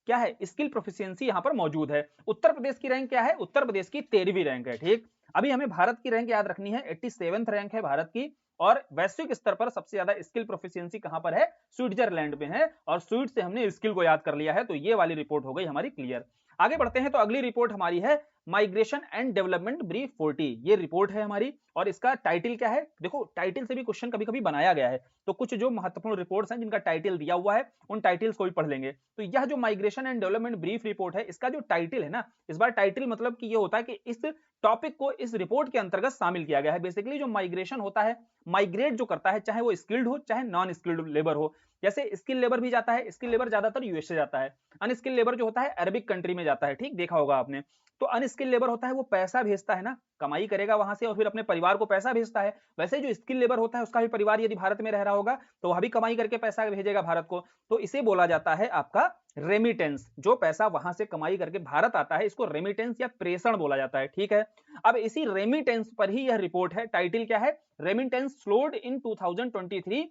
क्या है? स्किल प्रोफिशिएंसी यहां पर मौजूद है। उत्तर प्रदेश की रैंक क्या है? उत्तर प्रदेश की 13वीं रैंक है। ठीक, अभी हमें भारत की रैंक याद रखनी है, 87th रैंक है भारत की, और वैश्विक स्तर पर सबसे ज्यादा स्किल प्रोफिशिएंसी कहां पर है? स्विट्जरलैंड में है, और स्वीट से हमने स्किल को याद कर लिया है, तो ये वाली रिपोर्ट हो गई हमारी क्लियर। आगे बढ़ते हैं, तो अगली रिपोर्ट हमारी है माइग्रेशन एंड डेवलपमेंट ब्रीफ 40। ये रिपोर्ट है हमारी, और इसका टाइटल क्या है? देखो टाइटल से भी क्वेश्चन कभी कभी बनाया गया है, तो कुछ जो महत्वपूर्ण रिपोर्ट्स हैं जिनका टाइटल दिया हुआ है उन टाइटल्स को भी पढ़ लेंगे। तो यह जो migration and development brief report है, इसका जो टाइटल है ना, इस बार टाइटल मतलब कि ये होता है कि इस टॉपिक को इस रिपोर्ट के अंतर्गत शामिल किया गया है। बेसिकली जो माइग्रेशन होता है, माइग्रेट जो करता है, चाहे वो स्किल्ड हो चाहे नॉन स्किल्ड लेबर हो, जैसे स्किल लेबर भी जाता है, स्किल लेबर ज्यादातर यूएसए जाता है, अनस्किल लेबर जो होता है अरबिक कंट्री में जाता है। ठीक, देखा होगा आपने। तो अनस्किल लेबर होता है वो पैसा भेजता है ना, कमाई करेगा वहां से और फिर अपने परिवार को पैसा भेजता है। वैसे जो स्किल लेबर होता है उसका भी परिवार यदि भारत में रह रहा होगा तो वह भी कमाई करके पैसा भेजेगा भारत को, तो इसे बोला जाता है आपका रेमिटेंस। जो पैसा वहां से कमाई करके भारत आता है इसको रेमिटेंस या प्रेषण बोला जाता है, ठीक है। अब इसी रेमिटेंस पर ही यह रिपोर्ट है, टाइटल क्या है, remittance slowed in 2023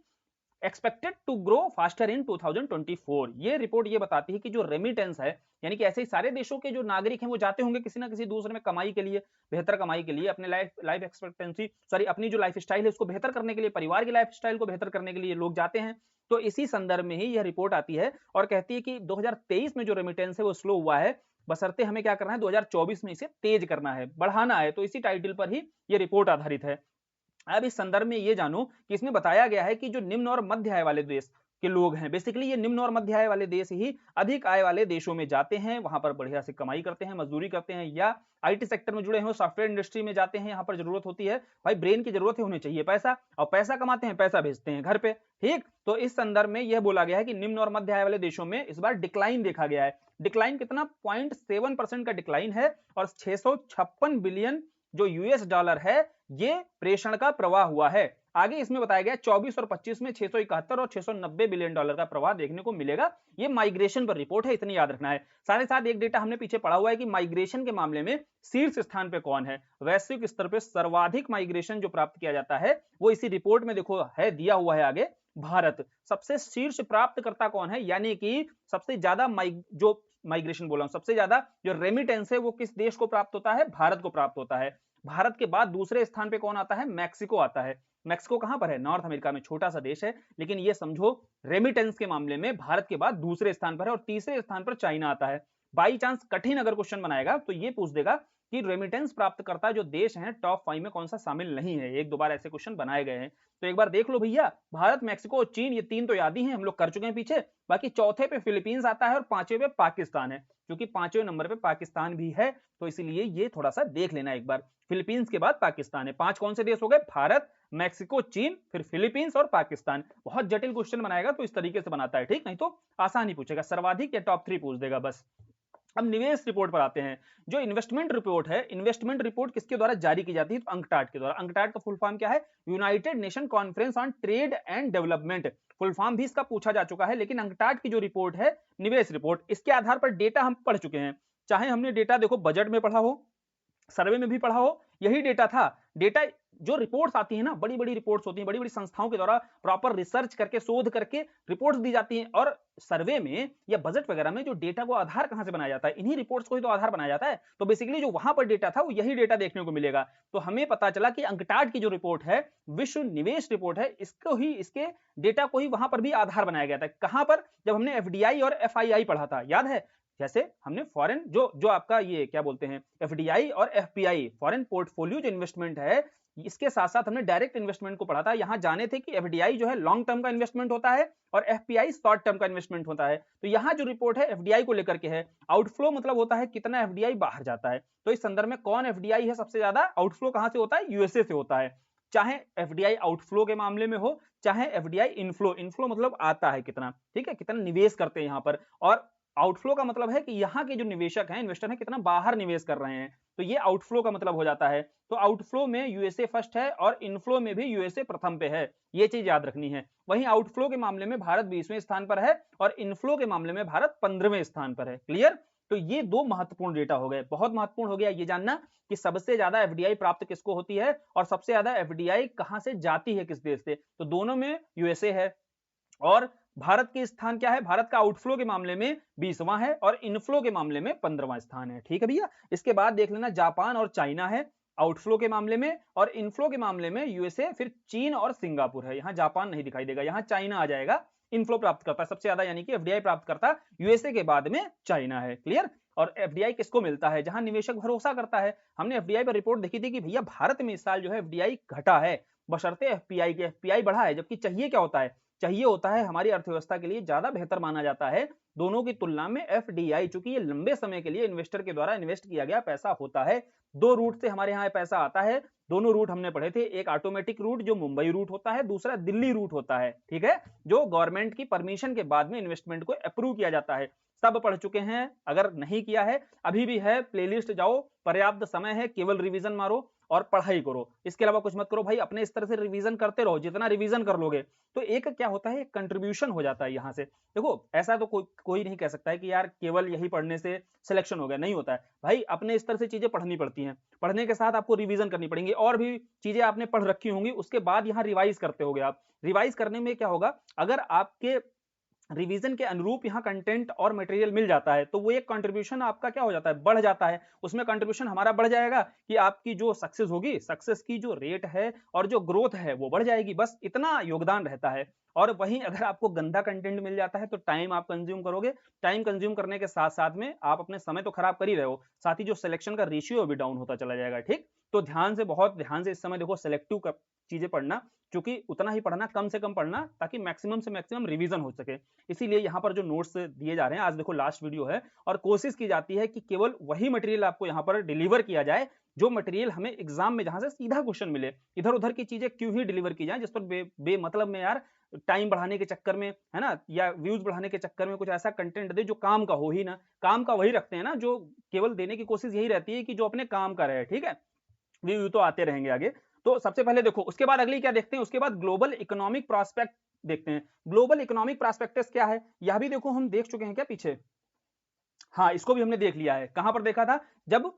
expected to grow faster in 2024। ये रिपोर्ट ये बताती है कि जो रेमिटेंस है, यानी कि ऐसे ही सारे देशों के जो नागरिक हैं वो जाते होंगे किसी ना किसी दूसरे में कमाई के लिए, बेहतर कमाई के लिए, अपने लाइफ एक्सपेक्टेंसी सॉरी अपनी जो लाइफ स्टाइल है उसको बेहतर करने के लिए, परिवार की लाइफ स्टाइल को बेहतर करने के लिए लोग जाते हैं। तो इसी संदर्भ में ही यह रिपोर्ट आती है और कहती है कि 2023 में जो रेमिटेंस है वो स्लो हुआ है, बशर्ते हमें क्या करना है, 2024 में इसे तेज करना है, बढ़ाना है। तो इसी टाइटल पर ही ये रिपोर्ट आधारित है। अब इस संदर्भ में ये जानो कि इसमें बताया गया है कि जो निम्न और मध्य आय वाले देश के लोग हैं, बेसिकली ये निम्न और मध्य आय वाले देश ही अधिक आय वाले देशों में जाते हैं, वहां पर बढ़िया से कमाई करते हैं, मजदूरी करते हैं, या आईटी सेक्टर में जुड़े हैं, सॉफ्टवेयर इंडस्ट्री में जाते हैं, यहाँ पर जरूरत होती है, भाई ब्रेन की जरूरत है, उन्हें चाहिए पैसा, और पैसा कमाते हैं, पैसा भेजते हैं घर पे, ठीक। तो इस संदर्भ में यह बोला गया है कि निम्न और मध्य आय वाले देशों में इस बार डिक्लाइन देखा गया है। डिक्लाइन कितना, 0.7% का डिक्लाइन है, और 656 बिलियन जो यूएस डॉलर है ये प्रेषण का प्रवाह हुआ है। आगे इसमें बताया गया 24 और 25 में 671 और 690 बिलियन डॉलर का प्रवाह देखने को मिलेगा। ये माइग्रेशन पर रिपोर्ट है, इतनी याद रखना है। साथ ही साथ एक डेटा हमने पीछे पढ़ा हुआ है कि माइग्रेशन के मामले में शीर्ष स्थान पे कौन है, वैश्विक स्तर पे सर्वाधिक माइग्रेशन जो प्राप्त किया जाता है वो इसी रिपोर्ट में देखो है, दिया हुआ है आगे, भारत सबसे शीर्ष प्राप्तकर्ता कौन है, यानी कि सबसे ज्यादा माइग्रेशन बोला हूं, सबसे ज्यादा जो रेमिटेंस है वो किस देश को प्राप्त होता है, भारत को प्राप्त होता है। भारत के बाद दूसरे स्थान पे कौन आता है, मैक्सिको आता है। मैक्सिको कहां पर है, नॉर्थ अमेरिका में, छोटा सा देश है, लेकिन ये समझो रेमिटेंस के मामले में भारत के बाद दूसरे स्थान पर है, और तीसरे स्थान पर चाइना आता है। बाई चांस कठिन अगर क्वेश्चन बनाएगा तो ये पूछ देगा कि रेमिटेंस प्राप्त करता जो देश हैं टॉप 5 में कौन सा शामिल नहीं है। एक दो बार ऐसे क्वेश्चन बनाए गए हैं, तो एक बार देख लो भैया, भारत, मैक्सिको और चीन, ये तीन तो याद ही हैं, हम लोग कर चुके हैं पीछे। बाकी चौथे पे फिलीपींस आता है और पांचवें पे पाकिस्तान है, क्योंकि पांचवें नंबर पे पाकिस्तान भी है, तो इसीलिए ये थोड़ा सा देख लेना एक बार। फिलीपींस के बाद पाकिस्तान है। 5 कौन से देश हो गए, भारत, मैक्सिको, चीन, फिर फिलीपींस और पाकिस्तान। बहुत जटिल क्वेश्चन बनाएगा तो इस तरीके से बनाता है, ठीक, नहीं तो आसान ही पूछेगा, सर्वाधिक या टॉप 3 पूछ देगा बस। अब निवेश रिपोर्ट पर आते हैं। जो इन्वेस्टमेंट रिपोर्ट है, इन्वेस्टमेंट रिपोर्ट किसके द्वारा जारी की जाती है, तो अंकटाड के द्वारा। अंकटाड का फुल फॉर्म क्या है, United nation conference on trade and development. Full form भी इसका पूछा जा चुका है, लेकिन अंकटाड की जो रिपोर्ट है निवेश रिपोर्ट, इसके आधार पर डेटा हम पढ़ चुके हैं। चाहे हमने डेटा देखो बजट में पढ़ा हो, सर्वे में भी पढ़ा हो, यही डेटा था। डेटा जो रिपोर्ट्स आती है ना, बड़ी बड़ी रिपोर्ट्स होती हैं, बड़ी बड़ी संस्थाओं के द्वारा प्रॉपर रिसर्च करके, शोध करके रिपोर्ट्स दी जाती हैं, और सर्वे में या बजट वगैरह में जो डेटा को आधार कहां से बनाया जाता है, इन्हीं रिपोर्ट्स को ही तो आधार बनाया जाता है। तो बेसिकली जो वहां पर डेटा था वो यही डेटा देखने को मिलेगा। तो हमें पता चला कि अंकटाड की जो रिपोर्ट है, विश्व निवेश रिपोर्ट है, इसको ही, इसके डेटा को ही वहां पर भी आधार बनाया गया था। कहां पर, जब हमने एफडीआई और एफआईआई पढ़ा था, याद है, जैसे हमने फॉरेन जो आपका ये क्या बोलते हैं, एफडीआई और एफपीआई, फॉरेन पोर्टफोलियो जो इन्वेस्टमेंट है, इसके साथ साथ हमने डायरेक्ट इन्वेस्टमेंट को पढ़ा था। यहां जाने थे कि एफडीआई जो है लॉन्ग टर्म का इन्वेस्टमेंट होता है और एफपीआई शॉर्ट टर्म का इन्वेस्टमेंट होता है। तो यहां जो रिपोर्ट है एफडीआई को लेकर के है। आउटफ्लो मतलब होता है कितना एफडीआई बाहर जाता है। तो इस संदर्भ में कौन एफडीआई है सबसे ज्यादा, आउटफ्लो कहां से होता है, यूएसए से होता है। चाहे एफडीआई आउटफ्लो के मामले में हो, चाहे एफडीआई इनफ्लो, इनफ्लो मतलब आता है कितना, ठीक है, कितना निवेश करते हैं यहां पर, और आउटफ्लो का मतलब है कि यहाँ के जो निवेशक हैं, इन्वेस्टर हैं, कितना बाहर निवेश कर रहे हैं, तो ये आउटफ्लो का मतलब हो जाता है। तो आउटफ्लो में यूएसए फर्स्ट है और इनफ्लो में भी यूएसए प्रथम पे है, ये चीज याद रखनी है। वहीं आउटफ्लो के मामले में भारत 20वें स्थान पर है और इनफ्लो के मामले में भारत 15वें स्थान पर है। क्लियर। तो ये दो महत्वपूर्ण डेटा हो गए। बहुत महत्वपूर्ण हो गया ये जानना कि सबसे ज्यादा एफडीआई प्राप्त किसको होती है और सबसे ज्यादा एफडीआई कहां से जाती है, किस देश से, तो दोनों में यूएसए है। और भारत के स्थान क्या है, भारत का आउटफ्लो के मामले में 20वां है और इनफ्लो के मामले में 15वां स्थान है। ठीक है भैया। इसके बाद देख लेना जापान और चाइना है आउटफ्लो के मामले में, और इनफ्लो के मामले में यूएसए, फिर चीन और सिंगापुर है। यहां जापान नहीं दिखाई देगा, यहां चाइना आ जाएगा। इनफ्लो प्राप्त करता है सबसे ज्यादा, यानी कि एफडीआई प्राप्त करता यूएसए के बाद में चाइना है। क्लियर। और एफडीआई किसको मिलता है, जहां निवेशक भरोसा करता है। हमने एफडीआई पर रिपोर्ट देखी थी कि भैया भारत में इस साल जो है एफडीआई घटा है बशर्ते एफपीआई के, एफपीआई बढ़ा है। जबकि चाहिए क्या होता है, चाहिए होता है हमारी अर्थव्यवस्था के लिए ज्यादा बेहतर माना जाता है दोनों की तुलना में एफडीआई, चूंकि ये लंबे समय के लिए इन्वेस्टर के द्वारा इन्वेस्ट किया गया पैसा होता है। दो रूट से हमारे यहाँ पैसा आता है, दोनों रूट हमने पढ़े थे। एक ऑटोमेटिक रूट जो मुंबई रूट होता है, दूसरा दिल्ली रूट होता है। ठीक है, जो गवर्नमेंट की परमिशन के बाद में इन्वेस्टमेंट को अप्रूव किया जाता है। सब पढ़ चुके हैं, अगर नहीं किया है अभी भी है, प्लेलिस्ट जाओ, पर्याप्त समय है, केवल रिवीजन मारो। और पढ़ाई करो, इसके अलावा कुछ मत करो भाई। अपने स्तर से रिवीजन करते रहो, जितना रिवीजन कर लोगे तो एक क्या होता है, एक कंट्रीब्यूशन हो जाता है यहाँ से। देखो ऐसा तो कोई नहीं कह सकता है कि यार केवल यही पढ़ने से सिलेक्शन हो गया, नहीं होता है भाई। अपने स्तर से चीजें पढ़नी पड़ती हैं, पढ़ने के साथ आपको रिवीजन करनी पड़ेंगी, और भी चीजें आपने पढ़ रखी होंगी, उसके बाद यहाँ रिवाइज करते होगे आप। रिवाइज करने में क्या होगा, अगर आपके रिवीजन के अनुरूप यहाँ कंटेंट और मटेरियल मिल जाता है तो वो एक कंट्रीब्यूशन आपका क्या हो जाता है, बढ़ जाता है। उसमें कंट्रीब्यूशन हमारा बढ़ जाएगा कि आपकी जो सक्सेस होगी, सक्सेस की जो रेट है और जो ग्रोथ है वो बढ़ जाएगी, बस इतना योगदान रहता है। और वहीं अगर आपको गंदा कंटेंट मिल जाता है तो टाइम आप कंज्यूम करोगे, टाइम कंज्यूम करने के साथ साथ में आप अपने समय तो खराब कर ही रहे हो, साथ ही जो सिलेक्शन का रेशियो भी डाउन होता चला जाएगा। ठीक, तो ध्यान से, बहुत ध्यान से इस समय देखो सिलेक्टिव चीजें पढ़ना, क्योंकि उतना ही पढ़ना, कम से कम पढ़ना, ताकि मैक्सिमम से मैक्सिमम रिवीजन हो सके। इसीलिए यहाँ पर जो नोट्स दिए जा रहे हैं, आज देखो लास्ट वीडियो है, और कोशिश की जाती है कि केवल वही मटेरियल आपको यहाँ पर डिलीवर किया जाए जो मटेरियल हमें एग्जाम में जहां से सीधा क्वेश्चन मिले। इधर उधर की चीजें क्यों ही डिलीवर की जाए जिस पर बेमतलब में यार टाइम बढ़ाने के चक्कर में, है ना, या व्यूज बढ़ाने के चक्कर में कुछ ऐसा कंटेंट दे जो काम का हो ही ना। काम का वही रखते हैं ना, जो केवल देने की कोशिश यही रहती है कि जो अपने काम का रहे। ठीक है, व्यू तो आते रहेंगे आगे। तो सबसे पहले देखो, उसके बाद अगली क्या देखते हैं, उसके बाद ग्लोबल इकोनॉमिक प्रोस्पेक्ट देखते हैं। ग्लोबल इकोनॉमिक प्रोस्पेक्टस क्या है, यह भी देखो हम देख चुके हैं क्या पीछे। हाँ, इसको भी हमने देख लिया है। कहां पर देखा था, जब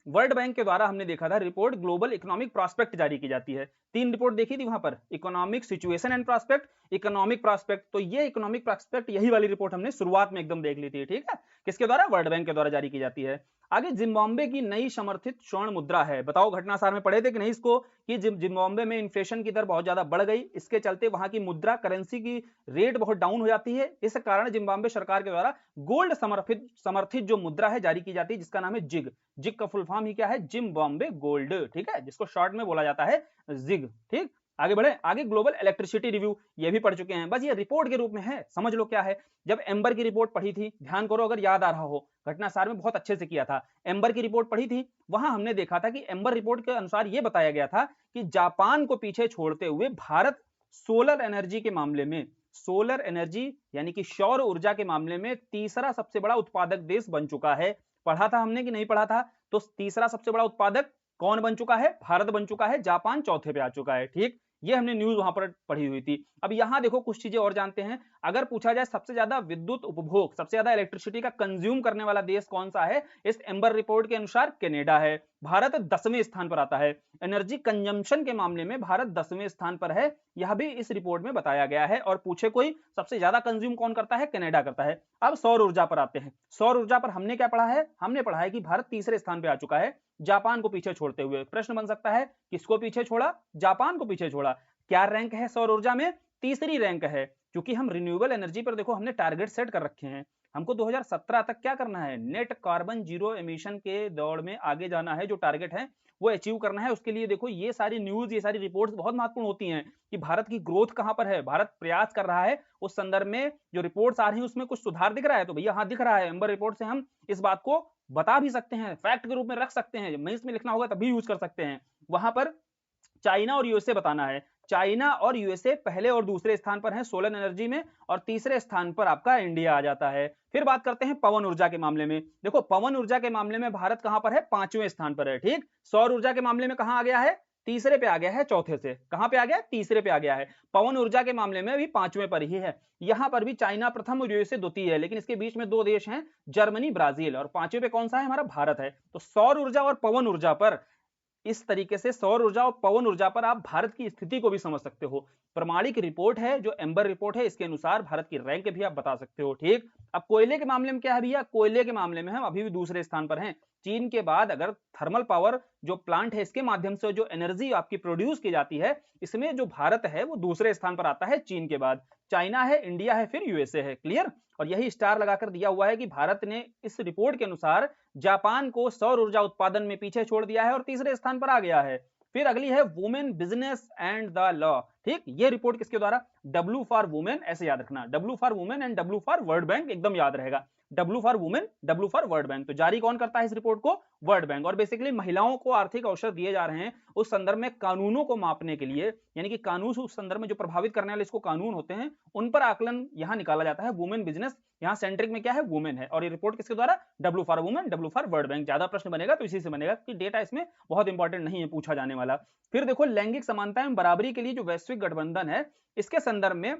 वर्ल्ड बैंक के द्वारा हमने देखा था रिपोर्ट ग्लोबल इकोनॉमिक प्रोस्पेक्ट जारी की जाती है। 3 रिपोर्ट देखी थी वहां पर, economic situation and prospect, economic prospect. तो ये इकोनॉमिक प्रोस्पेक्ट, यही वाली रिपोर्ट हमने शुरुआत में एकदम देख ली थी। ठीक है, किसके द्वारा, वर्ल्ड बैंक के द्वारा जारी की जाती है। आगे जिम्बाब्वे की नई समर्थित स्वर्ण मुद्रा है। बताओ घटनासार में पढ़े थे कि नहीं इसको, कि जिम्बाब्वे में इन्फ्लेशन की दर बहुत ज्यादा बढ़ गई, इसके चलते वहां की मुद्रा करेंसी की रेट बहुत डाउन हो जाती है। इस कारण जिम्बाब्वे सरकार के द्वारा गोल्ड समर्थित जो मुद्रा है जारी की जाती है, जिसका नाम है जिग। जिग का फुल फॉर्म ही क्या है, जिम्बाब्वे गोल्ड। ठीक है, जिसको शॉर्ट में बोला जाता है जिग। ठीक, आगे बढ़े। आगे ग्लोबल इलेक्ट्रिसिटी रिव्यू, ये भी पढ़ चुके हैं, बस ये रिपोर्ट के रूप में है, समझ लो क्या है। जब एम्बर की रिपोर्ट पढ़ी थी, ध्यान करो अगर याद आ रहा हो, घटनासार में बहुत अच्छे से किया था। एम्बर की रिपोर्ट पढ़ी थी, वहां हमने देखा था कि एम्बर रिपोर्ट के अनुसार यह बताया गया था कि जापान को पीछे छोड़ते हुए भारत सोलर एनर्जी के मामले में, सोलर एनर्जी यानी कि सौर ऊर्जा के मामले में तीसरा सबसे बड़ा उत्पादक देश बन चुका है। पढ़ा था हमने कि नहीं पढ़ा था, तो तीसरा सबसे बड़ा उत्पादक कौन बन चुका है, भारत बन चुका है, जापान चौथे पे आ चुका है। ठीक, ये हमने न्यूज वहां पर पढ़ी हुई थी। अब यहां देखो कुछ चीजें और जानते हैं। अगर पूछा जाए सबसे ज्यादा विद्युत उपभोग, सबसे ज्यादा इलेक्ट्रिसिटी का कंज्यूम करने वाला देश कौन सा है, इस एम्बर रिपोर्ट के अनुसार कनाडा है। भारत 10वें स्थान पर आता है। एनर्जी कंजम्पशन के मामले में भारत 10वें स्थान पर है, यह भी इस रिपोर्ट में बताया गया है। और पूछे कोई सबसे ज्यादा कंज्यूम कौन करता है, कनाडा करता है। अब सौर ऊर्जा पर आते हैं। सौर ऊर्जा पर हमने क्या पढ़ा है, हमने पढ़ा है कि भारत तीसरे स्थान पर आ चुका है, जापान को पीछे छोड़ते हुए। प्रश्न बन सकता है किसको पीछे छोड़ा, जापान को पीछे छोड़ा। क्या रैंक है सौर ऊर्जा में, तीसरी रैंक है। क्योंकि हम रिन्यूएबल एनर्जी पर देखो हमने टारगेट सेट कर रखे हैं, हमको 2017 तक क्या करना है, नेट कार्बन जीरो एमिशन के दौड़ में आगे जाना है। जो टारगेट है वो अचीव करना है। उसके लिए देखो ये सारी न्यूज, ये सारी रिपोर्ट्स बहुत महत्वपूर्ण होती हैं कि भारत की ग्रोथ कहां पर है, भारत प्रयास कर रहा है, उस संदर्भ में जो रिपोर्ट्स आ रही हैं उसमें कुछ सुधार दिख रहा है, तो भैया हाँ दिख रहा है। एम्बर रिपोर्ट से हम इस बात को बता भी सकते हैं, फैक्ट के रूप में रख सकते हैं, मेंस में लिखना होगा तभी यूज कर सकते हैं। वहां पर चाइना और यूएसए बताना है। चाइना और यूएसए पहले और दूसरे स्थान पर हैं सोलर एनर्जी में, और तीसरे स्थान पर आपका इंडिया आ जाता है। फिर बात करते हैं पवन ऊर्जा के मामले में। देखो पवन ऊर्जा के मामले में भारत कहां पर है, 5वें स्थान पर है। ठीक, सौर ऊर्जा के मामले में कहां आ गया है, तीसरे पे आ गया है, चौथे से कहां पे आ गया, तीसरे पे आ गया है। पवन ऊर्जा के मामले में भी 5वें पर ही है। यहां पर भी चाइना प्रथम और यूएसए द्वितीय है, लेकिन इसके बीच में 2 देश हैं, जर्मनी ब्राजील, और 5वें पे कौन सा है, हमारा भारत है। तो सौर ऊर्जा और पवन ऊर्जा पर, इस तरीके से सौर ऊर्जा और पवन ऊर्जा पर आप भारत की स्थिति को भी समझ सकते हो। प्रमाणिक रिपोर्ट है जो एम्बर रिपोर्ट है, इसके अनुसार भारत की रैंक भी आप बता सकते हो। ठीक, अब कोयले के मामले में क्या है भैया, कोयले के मामले में हम अभी भी दूसरे स्थान पर हैं। चीन के बाद अगर थर्मल पावर जो प्लांट है इसके माध्यम से जो एनर्जी आपकी प्रोड्यूस की जाती है, इसमें जो भारत है वो दूसरे स्थान पर आता है, चीन के बाद चाइना है, इंडिया है, फिर यूएसए है। क्लियर, और यही स्टार लगाकर दिया हुआ है कि भारत ने इस रिपोर्ट के अनुसार जापान को सौर ऊर्जा उत्पादन में पीछे छोड़ दिया है और तीसरे स्थान पर आ गया है। फिर अगली है women business and the law. ठीक, ये रिपोर्ट किसके द्वारा, W फॉर वुमेन, ऐसे याद रखना, W for women and W for world bank, एकदम याद रहेगा, W for women, W for world bank. तो जारी कौन करता है इस रिपोर्ट को, वर्ल्ड बैंक। और बेसिकली महिलाओं को आर्थिक अवसर दिए जा रहे हैं उस संदर्भ में कानूनों को मापने के लिए, यानी कि कानून उस संदर्भ में जो प्रभावित करने वाले इसको कानून होते हैं उन पर आकलन यहां निकाला जाता है। वुमेन बिजनेस, यहां सेंट्रिक में क्या है, वुमेन है। और ये रिपोर्ट किसके द्वारा, W for women, W for world bank. ज्यादा प्रश्न बनेगा तो इसी से बनेगा कि डेटा इसमें बहुत इंपॉर्टेंट नहीं है पूछा जाने वाला। फिर देखो लैंगिक समानता एवं बराबरी के लिए जो वैश्विक गठबंधन है इसके संदर्भ में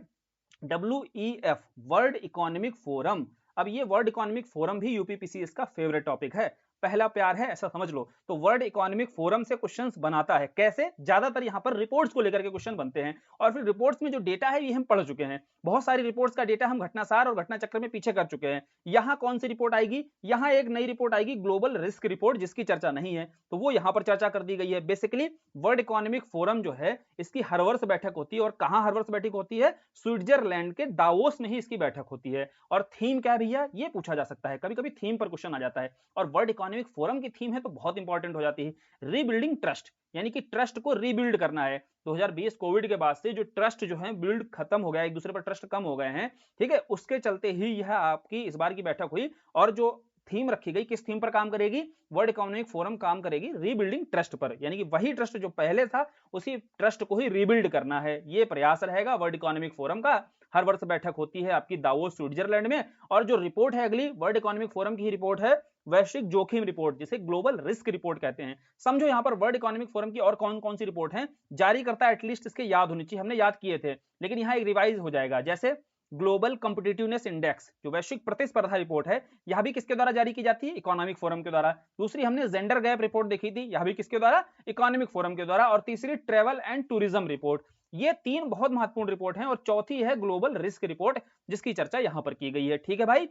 WEF, वर्ल्ड इकोनॉमिक फोरम। अब ये वर्ल्ड इकोनॉमिक फोरम भी यूपीपीसीएस का फेवरेट टॉपिक है, पहला प्यार है ऐसा समझ लो। तो वर्ल्ड इकोनॉमिक फोरम से क्वेश्चंस बनाता है, कैसे, ज्यादातर यहाँ पर रिपोर्ट्स को लेकर के क्वेश्चन बनते हैं। और फिर रिपोर्ट्स में जो डेटा है ये हम पढ़ चुके हैं, बहुत सारी रिपोर्ट्स का डेटा हम घटनासार और घटना चक्र में पीछे कर चुके हैं। यहाँ कौन सी रिपोर्ट आएगी, यहाँ एक नई रिपोर्ट आएगी, ग्लोबल रिस्क रिपोर्ट, जिसकी चर्चा नहीं है तो वो यहाँ पर चर्चा कर दी गई है। बेसिकली वर्ल्ड इकोनॉमिक फोरम जो है इसकी हर वर्ष बैठक होती है, और कहाँ हर वर्ष बैठक होती है, स्विट्जरलैंड के दावोस में ही इसकी बैठक होती है। और थीम क्या है भैया, ये पूछा जा सकता है, कभी कभी थीम पर क्वेश्चन आ जाता है। और वर्ल्ड इकोनॉमिक फोरम की थीम है तो बहुत इंपॉर्टेंट हो जाती है, रीबिल्डिंग ट्रस्ट, यानी कि ट्रस्ट को रीबिल्ड करना है। 2020 कोविड के बाद से जो ट्रस्ट जो है बिल्ड खत्म हो गया, एक दूसरे पर ट्रस्ट कम हो गए हैं, ठीक है, उसके चलते ही यह आपकी इस बार की बैठक हुई। और जो थीम रखी गई, किस थीम पर काम करेगी, वर्ल्ड इकोनॉमिक फोरम काम करेगी रीबिल्डिंग ट्रस्ट पर, यानी कि वही ट्रस्ट जो पहले था उसी ट्रस्ट को ही रीबिल्ड करना है, ये प्रयास रहेगा वर्ल्ड इकोनॉमिक फोरम का। हर वर्ष बैठक होती है आपकी दावोस स्विट्जरलैंड में। और जो रिपोर्ट है अगली वर्ल्ड इकोनॉमिक फोरम की ही रिपोर्ट है, वैश्विक जोखिम रिपोर्ट, जिसे ग्लोबल रिस्क रिपोर्ट कहते हैं। समझो यहाँ पर वर्ल्ड इकोनॉमिक फोरम की और कौन कौन सी रिपोर्ट है, जारी करता एटलीस्ट इसके याद होनी चाहिए, हमने याद किए थे लेकिन यहाँ एक रिवाइज हो जाएगा। जैसे ग्लोबल कॉम्पिटिटिवनेस इंडेक्स, जो वैश्विक प्रतिस्पर्धा रिपोर्ट है, यह भी किसके द्वारा जारी की जाती है, इकोनॉमिक फोरम के द्वारा। दूसरी हमने जेंडर गैप रिपोर्ट देखी थी, यह भी किसके द्वारा, इकोनॉमिक फोरम के द्वारा। और तीसरी ट्रेवल एंड टूरिज्म रिपोर्ट। ये तीन बहुत महत्वपूर्ण रिपोर्ट हैं। और चौथी है ग्लोबल रिस्क रिपोर्ट, जिसकी चर्चा यहां पर की गई है। ठीक है भाई,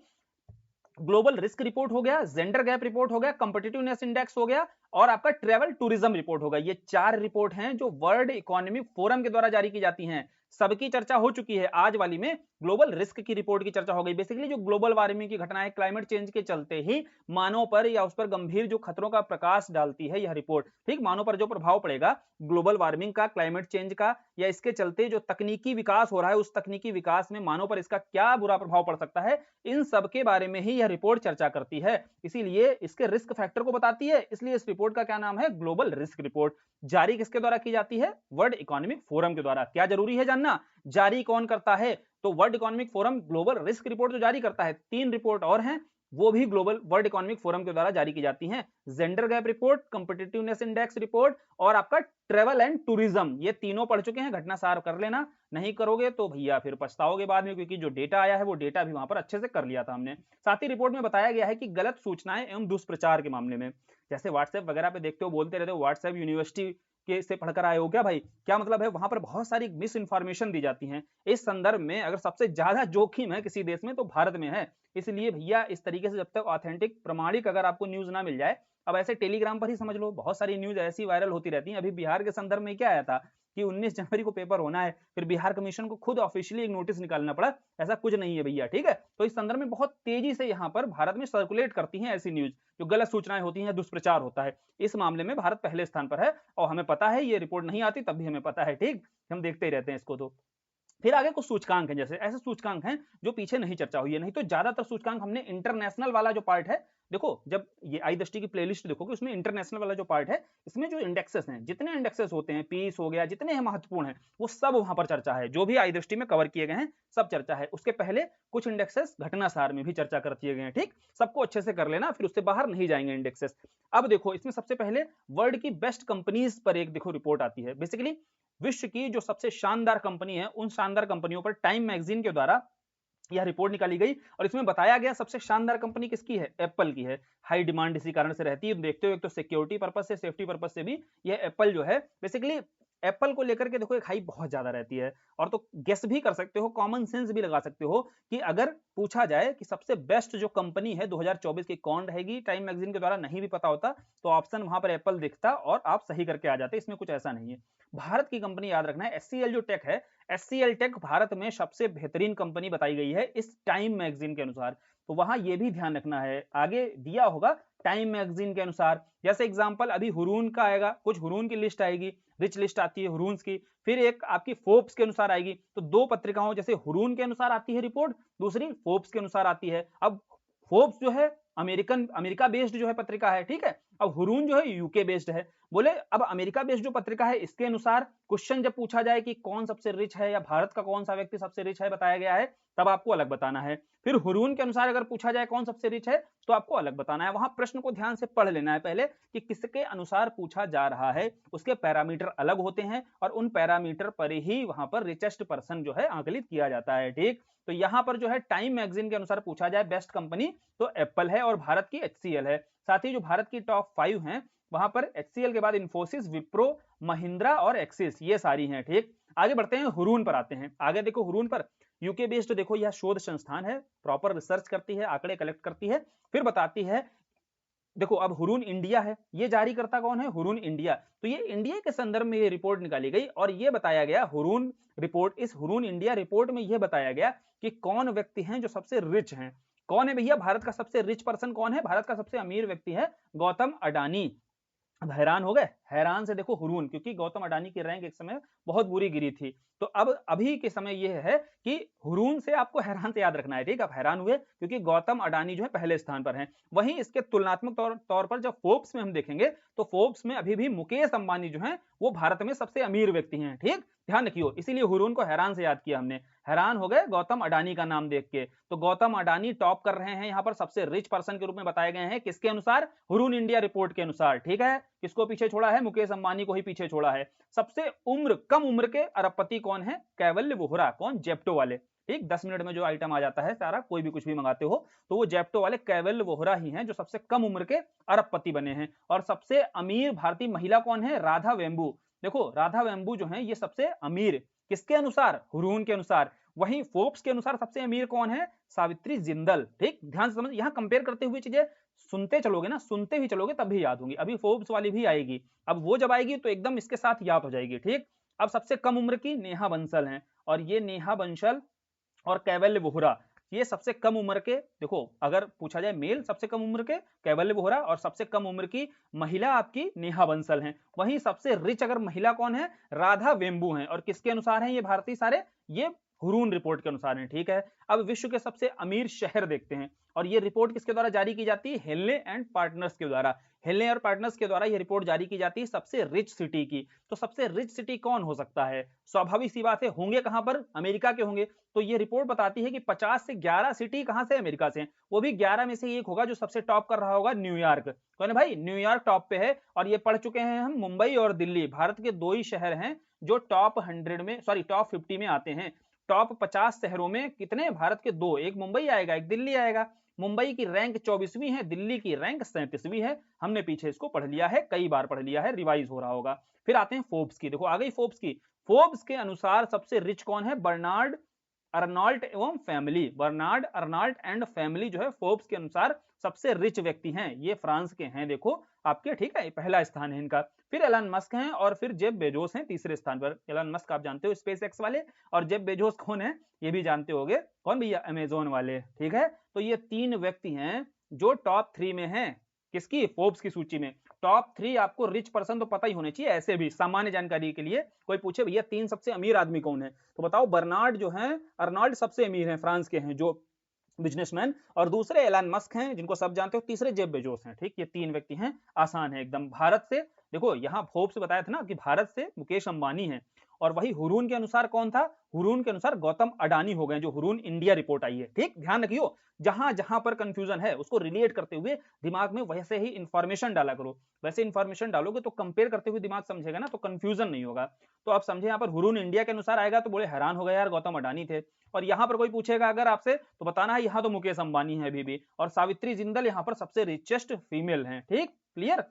ग्लोबल रिस्क रिपोर्ट हो गया, जेंडर गैप रिपोर्ट हो गया, कॉम्पिटिटिवनेस इंडेक्स हो गया, और आपका ट्रेवल टूरिज्म रिपोर्ट होगा। ये चार रिपोर्ट हैं जो वर्ल्ड इकोनॉमिक फोरम के द्वारा जारी की जाती हैं। सबकी चर्चा हो चुकी है, आज वाली में ग्लोबल रिस्क की रिपोर्ट की चर्चा हो गई। बेसिकली जो ग्लोबल वार्मिंग की घटनाएं, क्लाइमेट चेंज के चलते ही मानव पर या उस पर गंभीर जो खतरों का प्रकाश डालती है यह रिपोर्ट, ठीक, मानव पर जो प्रभाव पड़ेगा ग्लोबल वार्मिंग का, क्लाइमेट चेंज का, या इसके चलते जो तकनीकी विकास हो रहा है उस तकनीकी विकास में मानव पर इसका क्या बुरा प्रभाव पड़ सकता है, इन सब के बारे में ही यह रिपोर्ट चर्चा करती है। इसीलिए इसके रिस्क फैक्टर को बताती है, इसलिए इस रिपोर्ट का क्या नाम है, ग्लोबल रिस्क रिपोर्ट। जारी किसके द्वारा की जाती है, वर्ल्ड इकोनॉमिक फोरम के द्वारा। क्या जरूरी है जानना, जारी कौन करता है, तो world economic forum global risk report जो जारी करता है। तीन रिपोर्ट और हैं, वो भी ग्लोबल वर्ल्ड इकोनॉमिक फोरम के द्वारा जारी की जाती हैं, gender gap report, competitiveness index report, और आपका ट्रेवल एंड टूरिज्म। ये तीनों पढ़ चुके हैं, घटना सार कर लेना, नहीं करोगे तो भैया फिर पछताओगे बाद में, क्योंकि जो डेटा आया है वो डेटा भी वहां पर अच्छे से कर लिया था हमने। साथ ही रिपोर्ट में बताया गया है कि गलत सूचनाएं एवं दुष्प्रचार के मामले में, जैसे व्हाट्सएप वगैरह पे देखते हो, बोलते रहते हो व्हाट्सएप यूनिवर्सिटी के से पढ़कर आए हो क्या भाई, क्या मतलब है, वहां पर बहुत सारी मिस इन्फॉर्मेशन दी जाती हैं। इस संदर्भ में अगर सबसे ज्यादा जोखिम है किसी देश में तो भारत में है। इसलिए भैया इस तरीके से जब तक ऑथेंटिक प्रमाणिक अगर आपको न्यूज ना मिल जाए, अब ऐसे टेलीग्राम पर ही समझ लो बहुत सारी न्यूज ऐसी वायरल होती रहती हैं। अभी बिहार के संदर्भ में क्या आया था कि 19 जनवरी को पेपर होना है, फिर बिहार कमीशन को खुद ऑफिशियली एक नोटिस निकालना पड़ा, ऐसा कुछ नहीं है भैया, ठीक है। तो इस संदर्भ में बहुत तेजी से यहाँ पर भारत में सर्कुलेट करती हैं ऐसी न्यूज जो गलत सूचनाएं होती हैं, दुष्प्रचार होता है। इस मामले में भारत पहले स्थान पर है, और हमें पता है ये रिपोर्ट नहीं आती तब भी हमें पता है, ठीक, हम देखते ही रहते हैं इसको। तो फिर आगे कुछ सूचकांक हैं, जैसे ऐसे सूचकांक हैं जो पीछे नहीं चर्चा हुई है, नहीं तो ज्यादातर सूचकांक हमने इंटरनेशनल वाला जो पार्ट है, देखो जब ये आई दृष्टि की प्लेलिस्ट देखोगे उसमें इंटरनेशनल वाला जो पार्ट है, इसमें जो इंडेक्सेस हैं, जितने इंडेक्सेस होते हैं, पीस हो गया, जितने हैं महत्वपूर्ण हैं, वो सब वहां पर चर्चा है। जो भी आई दृष्टि में कवर किए गए हैं सब चर्चा है। उसके पहले कुछ इंडेक्सेस घटना सार में भी चर्चा कर दिए गए हैं, ठीक, सबको अच्छे से कर लेना, फिर उससे बाहर नहीं जाएंगे इंडेक्सेस। अब देखो इसमें सबसे पहले वर्ल्ड की बेस्ट कंपनीज पर एक देखो रिपोर्ट आती है। बेसिकली विश्व की जो सबसे शानदार कंपनी है उन शानदार कंपनियों पर टाइम मैगजीन के द्वारा यह रिपोर्ट निकाली गई, और इसमें बताया गया सबसे शानदार कंपनी किसकी है, एप्पल की है। हाई डिमांड इसी कारण से रहती है, देखते हो एक तो सिक्योरिटी पर्पज से, सेफ्टी पर्पज से भी यह एप्पल जो है, बेसिकली एप्पल को लेकर के देखो एक हाई बहुत ज्यादा रहती है। और तो गेस भी कर सकते हो, कॉमन सेंस भी लगा सकते हो कि अगर पूछा जाए कि सबसे बेस्ट जो कंपनी है 2024 की कौन रहेगी, टाइम मैगजीन के द्वारा नहीं भी पता होता तो ऑप्शन वहां पर एप्पल दिखता और आप सही करके आ जाते, इसमें कुछ ऐसा नहीं है। भारत की कंपनी याद रखना है, एचसीएल जो टेक है, एचसीएल टेक भारत में सबसे बेहतरीन कंपनी बताई गई है इस टाइम मैगजीन के अनुसार। तो वहां यह भी ध्यान रखना है, आगे दिया होगा टाइम मैगजीन के अनुसार। जैसे एग्जांपल अभी हुरून का आएगा, कुछ हुरून की लिस्ट आएगी, रिच लिस्ट आती है हुरून्स की, फिर एक आपकी फोर्ब्स के अनुसार आएगी। तो दो पत्रिकाओं, जैसे हुरून के अनुसार आती है रिपोर्ट, दूसरी फोर्ब्स के अनुसार आती है। अब फोर्ब्स जो है अमेरिका बेस्ड जो है पत्रिका है, ठीक है। अब हुरून जो है यूके बेस्ड है। बोले अब अमेरिका बेस्ड जो पत्रिका है इसके अनुसार क्वेश्चन जब पूछा जाए कि कौन सबसे रिच है या भारत का कौन सा व्यक्ति सबसे रिच है बताया गया है, तब आपको अलग बताना है। फिर हुरून के अनुसार अगर पूछा जाए कौन सबसे रिच है तो आपको अलग बताना है। वहां प्रश्न को ध्यान से पढ़ लेना है पहले कि किसके अनुसार पूछा जा रहा है, उसके पैरामीटर अलग होते हैं और उन पैरामीटर पर ही वहां पर रिचेस्ट पर्सन जो है आकलित किया जाता है, ठीक। तो यहां पर जो है टाइम मैगजीन के अनुसार पूछा जाए बेस्ट कंपनी तो एप्पल है और भारत की HCL है। साथ ही जो भारत की टॉप 5 हैं वहां पर HCL के बाद इंफोसिस, विप्रो, महिंद्रा और एक्सिस, ये सारी हैं, ठीक। आगे बढ़ते हैं, हुरून पर आते हैं। आगे देखो हुरून पर यूके बेस्ड, देखो यह शोध संस्थान है, प्रॉपर रिसर्च करती है, आंकड़े कलेक्ट करती है, फिर बताती है। देखो अब हुरून इंडिया है, ये जारी करता कौन है, हुरून इंडिया। तो ये इंडिया के संदर्भ में ये रिपोर्ट निकाली गई और ये बताया गया हुरून रिपोर्ट, इस हुरून इंडिया रिपोर्ट में ये बताया गया कि कौन व्यक्ति हैं जो सबसे रिच हैं। कौन है भैया भारत का सबसे रिच पर्सन, कौन है भारत का सबसे अमीर व्यक्ति है, गौतम अडानी। अब हैरान हो गए, हैरान से देखो हुरून, क्योंकि गौतम अडानी की रैंक एक समय बहुत बुरी गिरी थी। तो अब अभी के समय यह है कि हुरून से आपको हैरान से याद रखना है, ठीक। आप हैरान हुए क्योंकि गौतम अडानी जो है पहले स्थान पर हैं। वहीं इसके तुलनात्मक तौर पर जब फोर्ब्स में हम देखेंगे तो फोर्ब्स में अभी भी मुकेश अंबानी जो है वो भारत में सबसे अमीर व्यक्ति हैं, ठीक। ध्यान रखियो, इसीलिए हुरून को हैरान से याद किया हमने। हैरान हो गए गौतम अडानी का नाम देख के। तो गौतम अडानी टॉप कर रहे हैं यहाँ पर, सबसे रिच पर्सन के रूप में बताए गए हैं, किसके अनुसार, हुरून इंडिया रिपोर्ट के अनुसार, ठीक है। किसको पीछे छोड़ा है, मुकेश अंबानी को ही पीछे छोड़ा है। सबसे कम उम्र के अरबपति कौन है, कैवल्य वोहरा। कौन, जेप्टो वाले, ठीक। 10 मिनट में जो आइटम आ जाता है सारा, कोई भी कुछ भी मंगाते हो तो वो जेप्टो वाले कैवल्य वोहरा ही हैं जो सबसे कम उम्र के अरबपति बने हैं। और सबसे अमीर भारतीय महिला कौन है, राधा वेम्बू। देखो राधा वेम्बू जो है ये सबसे अमीर, किसके अनुसार, हुरून के अनुसार। वहीं फोर्ब्स के अनुसार सबसे अमीर कौन है, सावित्री जिंदल, ठीक। ध्यान से समझ, यहां कंपेयर करते हुए चीजें सुनते चलोगे ना, सुनते भी चलोगे तब भी याद होंगी। अभी फोर्ब्स वाली भी आएगी, अब वो जब आएगी तो एकदम इसके साथ याद हो जाएगी, ठीक। अब सबसे कम उम्र की नेहा बंसल हैं, और ये नेहा बंसल और कैवल्य वोहरा, ये सबसे कम उम्र के, देखो अगर पूछा जाए मेल सबसे कम उम्र के कैवल्य वोहरा, और सबसे कम उम्र की महिला आपकी नेहा बंसल हैं। वहीं सबसे रिच अगर महिला कौन है, राधा वेम्बू हैं। और किसके अनुसार हैं ये भारतीय सारे, ये हुरून रिपोर्ट के अनुसार हैं, ठीक है। अब विश्व के सबसे अमीर शहर देखते हैं, और ये रिपोर्ट किसके द्वारा जारी की जाती है, हेले एंड पार्टनर्स के द्वारा। हेले और पार्टनर्स के द्वारा ये रिपोर्ट जारी की जाती है सबसे रिच सिटी की। तो सबसे रिच सिटी कौन हो सकता है, स्वाभाविक सी बात है, होंगे कहां पर, अमेरिका के होंगे। तो ये रिपोर्ट बताती है कि 50 से 11 सिटी कहां से, अमेरिका से। वो भी 11 में से एक होगा जो सबसे टॉप कर रहा होगा, न्यूयॉर्क। कौन है भाई, न्यूयॉर्क टॉप पे है। और ये पढ़ चुके हैं हम, मुंबई और दिल्ली भारत के दो ही शहर हैं जो टॉप 100 में, सॉरी टॉप 50 में आते हैं। टॉप 50 शहरों में कितने, भारत के दो, एक मुंबई आएगा एक दिल्ली आएगा। मुंबई की रैंक 24वीं है, दिल्ली की रैंक 37वीं है। हमने पीछे इसको पढ़ लिया है, कई बार पढ़ लिया है, रिवाइज हो रहा होगा। फिर आते हैं फोर्ब्स की, देखो आ गई फोर्ब्स की। फोर्ब्स के अनुसार सबसे रिच कौन है, बर्नार्ड अर्नॉल्ट एवं फैमिली। बर्नार्ड अर्नॉल्ट एंड फैमिली जो है फोर्ब्स के अनुसार सबसे रिच व्यक्ति हैं, ये फ्रांस के हैं, देखो आपके, ठीक है, पहला स्थान है इनका। फिर एलन मस्क हैं और फिर जेफ बेजोस हैं तीसरे स्थान पर। एलन मस्क आप जानते हो स्पेस एक्स वाले, और जेफ बेजोस कौन है ये भी जानते होगे, कौन भैया, अमेजोन वाले, ठीक है। तो ये तीन व्यक्ति हैं जो टॉप 3 में हैं, किसकी, फोर्ब्स की सूची में। टॉप 3 आपको रिच पर्सन तो पता ही होने चाहिए, ऐसे भी सामान्य जानकारी के लिए कोई पूछे भैया 3 सबसे अमीर आदमी कौन है, तो बताओ बर्नार्ड जो है, अर्नॉल्ड सबसे अमीर हैं, फ्रांस के हैं जो बिजनेसमैन, और दूसरे एलन मस्क हैं जिनको सब जानते हो, तीसरे जेफ बेजोस हैं, ठीक। ये 3 व्यक्ति हैं, आसान है एकदम। भारत से देखो, यहां फोर्ब्स बताया था ना कि भारत से मुकेश अंबानी है, और वही हुरून के अनुसार कौन था, हुरून के अनुसार गौतम अडानी हो गए, जो हुरून इंडिया रिपोर्ट आई है, ठीक। ध्यान रखियो, जहां जहां पर कंफ्यूजन है उसको रिलेट करते हुए दिमाग में वैसे ही इंफॉर्मेशन डाला करो। वैसे इंफॉर्मेशन डालोगे तो कंपेयर करते हुए दिमाग समझेगा ना, तो कंफ्यूजन नहीं होगा। तो आप समझे, यहाँ पर हुरून इंडिया के अनुसार आएगा तो बोले हैरान हो गया यार, गौतम अडानी थे। और यहाँ पर कोई पूछेगा अगर आपसे तो बताना है यहाँ तो मुकेश अंबानी है अभी भी, और सावित्री जिंदल यहाँ पर सबसे रिचेस्ट फीमेल हैं, ठीक, क्लियर।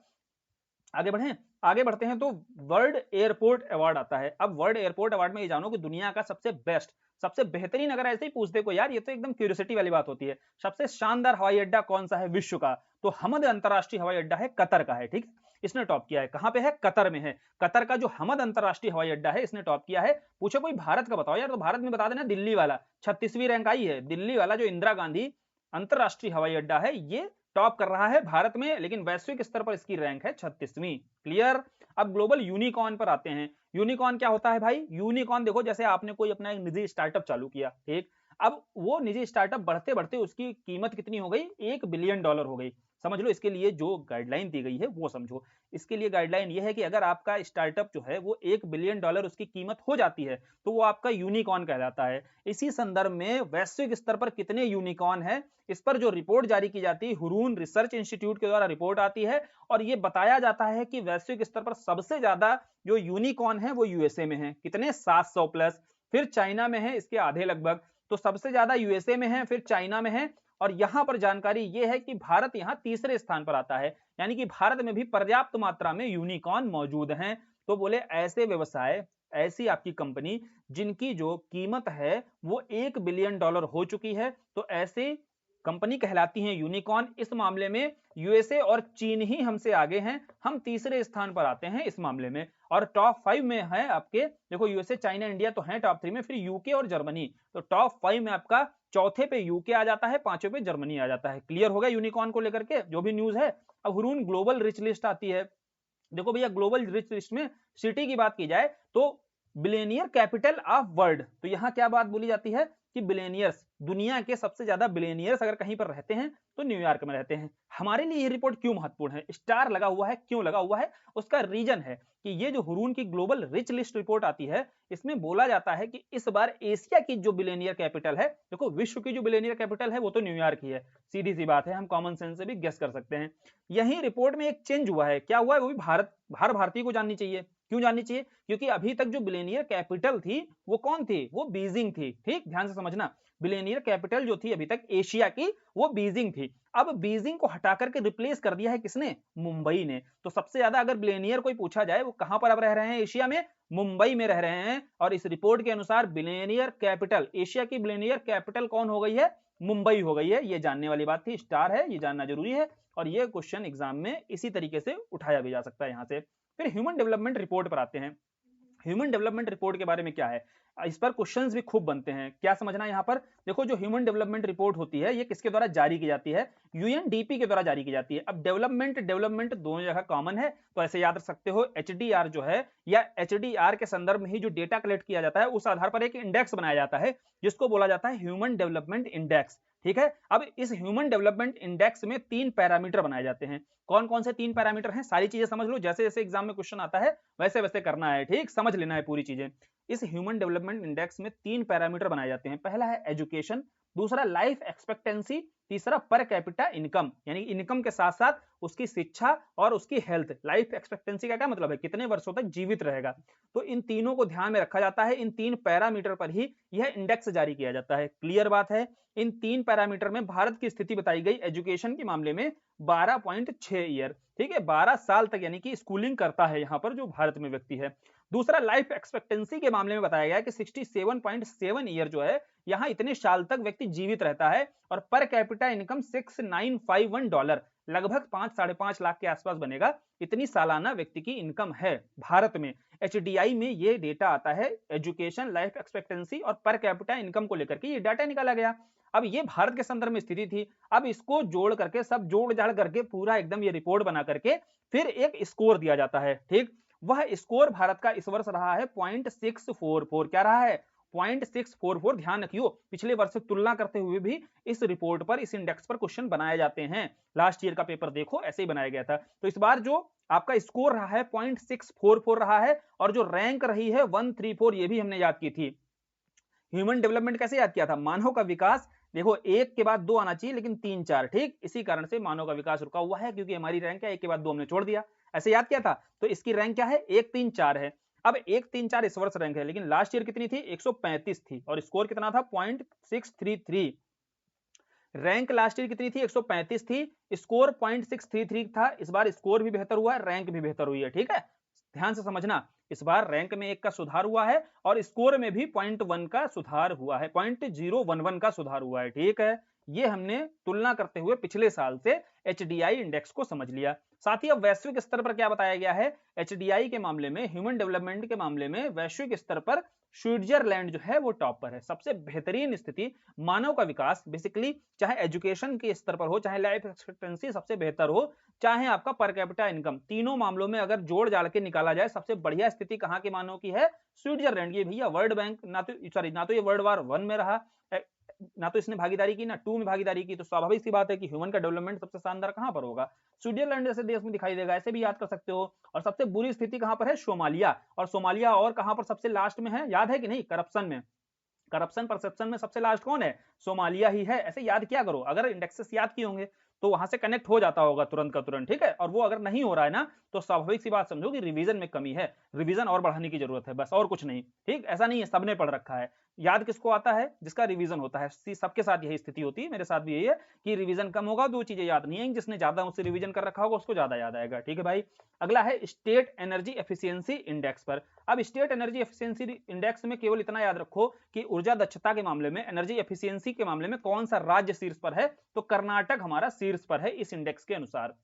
आगे बढ़े, आगे बढ़ते हैं तो वर्ल्ड एयरपोर्ट अवार्ड आता है। अब वर्ल्ड एयरपोर्ट अवार्ड में ये जानो कि दुनिया का सबसे बेस्ट, सबसे बेहतरीन, अगर ऐसे ही पूछते को यार, ये तो एकदम क्यूरियोसिटी वाली बात होती है, सबसे शानदार हवाई अड्डा कौन सा है विश्व का, तो हमद अंतरराष्ट्रीय हवाई अड्डा है, कतर का है, ठीक। इसने टॉप किया है, कहां पे है, कतर में है। कतर का जो हमद अंतरराष्ट्रीय हवाई अड्डा है इसने टॉप किया है। पूछो कोई भारत का बताओ यार, तो भारत में बता देना दिल्ली वाला, 36वीं रैंक आई है, दिल्ली वाला जो इंदिरा गांधी अंतरराष्ट्रीय हवाई अड्डा है, ये टॉप कर रहा है भारत में, लेकिन वैश्विक स्तर पर इसकी रैंक है 36वीं। क्लियर। अब ग्लोबल यूनिकॉर्न पर आते हैं। यूनिकॉर्न क्या होता है भाई? यूनिकॉर्न देखो, जैसे आपने कोई अपना एक निजी स्टार्टअप चालू किया, ठीक, अब वो निजी स्टार्टअप बढ़ते बढ़ते उसकी कीमत कितनी हो गई? $1 बिलियन हो गई। समझ लो, इसके लिए जो गाइडलाइन दी गई है वो समझो। इसके लिए गाइडलाइन ये है कि अगर आपका स्टार्टअप जो है वो $1 बिलियन उसकी कीमत हो जाती है तो वो आपका यूनिकॉर्न कहलाता है। इसी संदर्भ में वैश्विक स्तर पर कितने यूनिकॉर्न है, इस पर जो रिपोर्ट जारी की जाती है, हुरून रिसर्च इंस्टीट्यूट के द्वारा रिपोर्ट आती है, और ये बताया जाता है कि वैश्विक स्तर पर सबसे ज्यादा जो यूनिकॉर्न है वो यूएसए में है। कितने? 700 प्लस। फिर चाइना में है इसके आधे लगभग। तो सबसे ज्यादा यूएसए में है, फिर चाइना में है, और यहां पर जानकारी यह है कि भारत यहां तीसरे स्थान पर आता है, यानी कि भारत में भी पर्याप्त मात्रा में यूनिकॉर्न मौजूद हैं। तो बोले ऐसे व्यवसाय, ऐसी आपकी कंपनी जिनकी जो कीमत है वो $1 बिलियन हो चुकी है, तो ऐसे कंपनी कहलाती हैं यूनिकॉर्न। इस मामले में यूएसए और चीन ही हमसे आगे हैं, हम तीसरे स्थान पर आते हैं इस मामले में। और टॉप 5 में है आपके, देखो यूएसए, चाइना, इंडिया तो है टॉप 3 में, फिर यूके और जर्मनी। तो टॉप 5 में आपका चौथे पे यूके आ जाता है, पांचवें पे जर्मनी आ जाता है। क्लियर हो गया यूनिकॉर्न को लेकर के जो भी न्यूज है। अब हुरून ग्लोबल रिच लिस्ट आती है। देखो भैया, ग्लोबल रिच लिस्ट में सिटी की बात की जाए तो बिलियनियर कैपिटल ऑफ वर्ल्ड, तो यहां क्या बात बोली जाती है कि बिलियनियर्स, दुनिया के सबसे ज्यादा बिलियनियर्स अगर कहीं पर रहते हैं तो न्यूयॉर्क में रहते हैं। हमारे लिए ये रिपोर्ट क्यों महत्वपूर्ण है? स्टार लगा हुआ है, क्यों लगा हुआ है? उसका रीजन है कि ये जो हुरून की ग्लोबल रिच लिस्ट रिपोर्ट आती है, इसमें बोला जाता है कि इस बार एशिया की जो बिलियनियर कैपिटल है, देखो विश्व की जो बिलियनियर कैपिटल है वो तो न्यूयॉर्क ही है, सीधी सी बात है, हम कॉमन सेंस से भी गेस कर सकते हैं। यही रिपोर्ट में एक चेंज हुआ है। क्या हुआ है? वो भी हर भारतीय को जाननी चाहिए। क्यों जाननी चाहिए? क्योंकि अभी तक जो बिलियनियर कैपिटल थी वो कौन थी? वो बीजिंग थी। ठीक, ध्यान से समझना, बिलियनियर कैपिटल जो थी अभी तक एशिया की, वो बीजिंग थी। अब बीजिंग को हटा करके रिप्लेस कर दिया है किसने? मुंबई ने। तो सबसे ज्यादा अगर बिलियनियर कोई पूछा जाए वो कहां पर अब रह रहे हैं एशिया में? मुंबई में रह रहे हैं। और इस रिपोर्ट के अनुसार बिलियनियर कैपिटल, एशिया की बिलियनियर कैपिटल कौन हो गई है? मुंबई हो गई है। ये जानने वाली बात थी, स्टार है, ये जानना जरूरी है। और ये क्वेश्चन एग्जाम में इसी तरीके से उठाया भी जा सकता है यहां से। फिर ह्यूमन डेवलपमेंट रिपोर्ट पर आते हैं। ह्यूमन डेवलपमेंट रिपोर्ट के बारे में क्या है, इस पर क्वेश्चंस भी खूब बनते हैं। क्या समझना यहाँ पर? देखो, जो ह्यूमन डेवलपमेंट रिपोर्ट होती है ये किसके द्वारा जारी की जाती है? यूएनडीपी के द्वारा जारी की जाती है। अब डेवलपमेंट दोनों जगह कॉमन है, तो ऐसे याद रख सकते हो, एचडीआर जो है, या एचडीआर के संदर्भ में ही जो डेटा कलेक्ट किया जाता है उस आधार पर एक इंडेक्स बनाया जाता है जिसको बोला जाता है ह्यूमन डेवलपमेंट इंडेक्स। ठीक है। अब इस ह्यूमन डेवलपमेंट इंडेक्स में 3 पैरामीटर बनाए जाते हैं। कौन कौन से 3 पैरामीटर हैं? सारी चीजें समझ लो, जैसे जैसे एग्जाम में क्वेश्चन आता है वैसे वैसे करना है। ठीक, समझ लेना है पूरी चीजें। इस ह्यूमन डेवलपमेंट इंडेक्स में 3 पैरामीटर बनाए जाते हैं। पहला है एजुकेशन, दूसरा लाइफ एक्सपेक्टेंसी, तीसरा पर कैपिटा इनकम, यानी इनकम के साथ साथ उसकी शिक्षा और उसकी हेल्थ। लाइफ एक्सपेक्टेंसी का क्या मतलब है? कितने वर्षों तक जीवित रहेगा। तो इन तीनों को ध्यान में रखा जाता है। इन 3 पैरामीटर पर ही यह इंडेक्स जारी किया जाता है। क्लियर बात है। इन 3 पैरामीटर में भारत की स्थिति बताई गई एजुकेशन के मामले में 12.6 ईयर। ठीक है, 12 साल तक यानी कि स्कूलिंग करता है यहाँ पर जो भारत में व्यक्ति है। दूसरा लाइफ एक्सपेक्टेंसी के मामले में बताया गया कि 67.7 ईयर जो है, यहाँ इतने साल तक व्यक्ति जीवित रहता है। और पर कैपिटा इनकम $6951, लगभग 5-5.5 लाख के आसपास बनेगा, इतनी सालाना व्यक्ति की इनकम है भारत में। एचडीआई में ये डेटा आता है, एजुकेशन, लाइफ एक्सपेक्टेंसी और पर कैपिटा इनकम को लेकर के ये डाटा निकाला गया। अब ये भारत के संदर्भ में स्थिति थी। अब इसको जोड़ करके, सब जोड़ जाड़ करके पूरा एकदम ये रिपोर्ट बना करके फिर एक स्कोर दिया जाता है। ठीक, वह स्कोर भारत का इस वर्ष रहा है 0.644। क्या रहा है? 0.644। ध्यान रखियो, पिछले वर्ष से तुलना करते हुए भी इस रिपोर्ट पर, इस इंडेक्स पर क्वेश्चन बनाए जाते हैं। लास्ट ईयर का पेपर देखो, ऐसे ही बनाया गया था। तो इस बार जो आपका स्कोर रहा है 0.644 रहा है, और जो रैंक रही है 134, ये भी हमने याद की थी। ह्यूमन डेवलपमेंट कैसे याद किया था? मानव का विकास, देखो 1 के बाद 2 आना चाहिए, लेकिन 3 4। ठीक, इसी कारण से मानव का विकास रुका हुआ है, क्योंकि हमारी रैंक है 1 के बाद 2 हमने छोड़ दिया, ऐसे याद किया था। तो इसकी रैंक क्या है? 1 3 4 है। अब 1 3 4 इस वर्ष रैंक है, लेकिन लास्ट ईयर कितनी थी? 135 थी, और स्कोर कितना था? 0.633। रैंक लास्ट ईयर कितनी थी? 135 थी, स्कोर 0.633 था। इस बार स्कोर भी बेहतर हुआ है, रैंक भी बेहतर हुई है। ठीक है, ध्यान से समझना, इस बार रैंक में 1 का सुधार हुआ है, और स्कोर में भी 0.1 का सुधार हुआ है, 0.011 का सुधार हुआ है। ठीक है, ये हमने तुलना करते हुए पिछले साल से एचडीआई इंडेक्स को समझ लिया। साथ ही अब वैश्विक स्तर पर क्या बताया गया है? एचडीआई के मामले में, ह्यूमन डेवलपमेंट के मामले में वैश्विक स्तर पर स्विट्जरलैंड जो है वो टॉप पर है। सबसे बेहतरीन स्थिति, मानव का विकास बेसिकली, चाहे एजुकेशन के स्तर पर हो, चाहे लाइफ एक्सपेक्टेंसी सबसे बेहतर हो, चाहे आपका पर कैपिटा इनकम, तीनों मामलों में अगर जोड़ जाड़ के निकाला जाए सबसे बढ़िया स्थिति कहां के मानव की है? स्विट्जरलैंड। ये भैया वर्ल्ड बैंक ना तो ये वर्ल्ड वार 1 में रहा, ना तो इसने भागीदारी की, ना 2 में भागीदारी की, तो स्वाभाविक सी बात है कि ह्यूमन का डेवलपमेंट सबसे शानदार कहां पर होगा? स्विट्जरलैंड जैसे देश में दिखाई देगा। ऐसे भी याद कर सकते हो। और सबसे बुरी स्थिति कहां पर है? सोमालिया। और सोमालिया और कहां पर सबसे लास्ट में है, याद है कि नहीं? करप्शन में, करप्शन परसेप्शन में सबसे लास्ट कौन है? सोमालिया ही है। ऐसे याद किया करो, अगर इंडेक्सेस याद किए होंगे तो वहां से कनेक्ट हो जाता होगा तुरंत का तुरंत, ठीक है। और वो अगर नहीं हो रहा है ना, तो स्वाभाविक सी बात समझो कि रिवीजन में कमी है, रिवीजन और बढ़ाने की जरूरत है, बस और कुछ नहीं, ठीक। ऐसा नहीं है सबने पढ़ रखा है। याद किसको आता है? जिसका रिवीजन होता है। सबके साथ यही स्थिति होती है, मेरे साथ भी यही है कि रिवीजन कम होगा, दो चीजें याद नहीं आएंगी। जिसने ज्यादा उससे रिवीजन कर रखा होगा उसको ज्यादा याद आएगा, ठीक है भाई। अगला है स्टेट एनर्जी एफिशिएंसी इंडेक्स पर। अब स्टेट एनर्जी एफिशिएंसी इंडेक्स में केवल इतना याद रखो कि ऊर्जा दक्षता के मामले में, एनर्जी एफिशिएंसी के मामले में कौन सा राज्य शीर्ष पर है? तो कर्नाटक हमारा शीर्ष पर है इस इंडेक्स के अनुसार।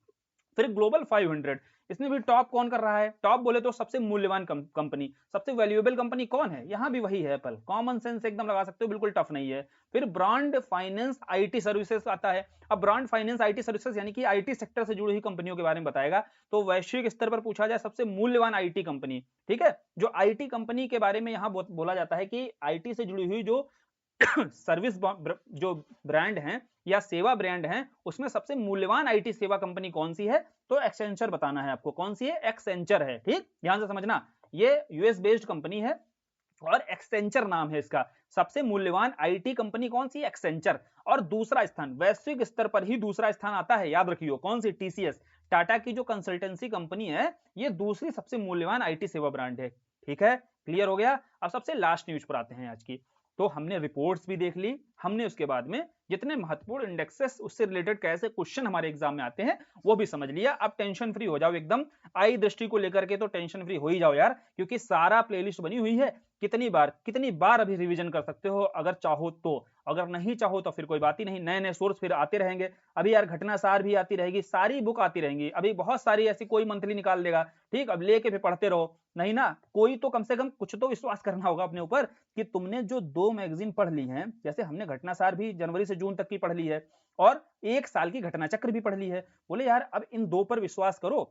फिर ग्लोबल 500, इसमें भी टॉप कौन कर रहा है? टॉप बोले तो सबसे मूल्यवान कंपनी, सबसे वैल्यूएबल कंपनी कौन है? यहां भी वही है एप्पल। कॉमन सेंस एकदम लगा सकते हो, बिल्कुल टफ नहीं है। फिर ब्रांड फाइनेंस आईटी सर्विसेज आता है। अब ब्रांड फाइनेंस आईटी सर्विसेज यानी कि आईटी सेक्टर से जुड़ी हुई कंपनियों के बारे में बताएगा। तो वैश्विक स्तर पर पूछा जाए सबसे मूल्यवान आईटी कंपनी, ठीक है, जो आईटी कंपनी के बारे में यहां बोला जाता है कि आईटी से जुड़ी हुई जो सर्विस जो ब्रांड हैं या सेवा ब्रांड हैं, उसमें सबसे मूल्यवान आईटी सेवा कंपनी कौन सी है? तो एक्सेंचर बताना है आपको। कौन सी है? एक्सेंचर है, ठीक, ध्यान से समझना। ये यूएस बेस्ड कंपनी है और एक्सेंचर नाम है इसका। सबसे मूल्यवान आईटी कंपनी कौन सी? एक्सेंचर। और दूसरा स्थान, वैश्विक स्तर पर ही दूसरा स्थान आता है, याद रखियो, कौन सी? टीसीएस, टाटा की जो कंसल्टेंसी कंपनी है, ये दूसरी सबसे मूल्यवान आईटी सेवा ब्रांड है, ठीक है। क्लियर हो गया। अब सबसे लास्ट न्यूज पर आते हैं आज की। तो हमने रिपोर्ट्स भी देख ली, हमने उसके बाद में जितने महत्वपूर्ण इंडेक्सेस, उससे रिलेटेड कैसे क्वेश्चन हमारे एग्जाम में आते हैं वो भी समझ लिया। अब टेंशन फ्री हो जाओ एकदम। आई दृष्टि को लेकर के तो टेंशन फ्री हो ही जाओ यार, क्योंकि सारा प्लेलिस्ट बनी हुई है। कितनी बार अभी रिवीजन कर सकते हो अगर चाहो तो, अगर नहीं चाहो तो फिर कोई बात ही नहीं। नए नए सोर्स फिर आते रहेंगे। अभी यार घटना सार भी आती रहेगी, सारी बुक आती रहेंगी, अभी बहुत सारी ऐसी, कोई मंथली निकाल देगा, ठीक। अब लेके फिर पढ़ते रहो, नहीं ना, कोई तो कम से कम कुछ तो विश्वास करना होगा अपने ऊपर कि तुमने जो 2 मैगजीन पढ़ ली हैं, जैसे हमने घटनासार भी जनवरी से जून तक की पढ़ ली है और 1 साल की घटना चक्र भी पढ़ ली है। बोले यार अब इन 2 पर विश्वास करो।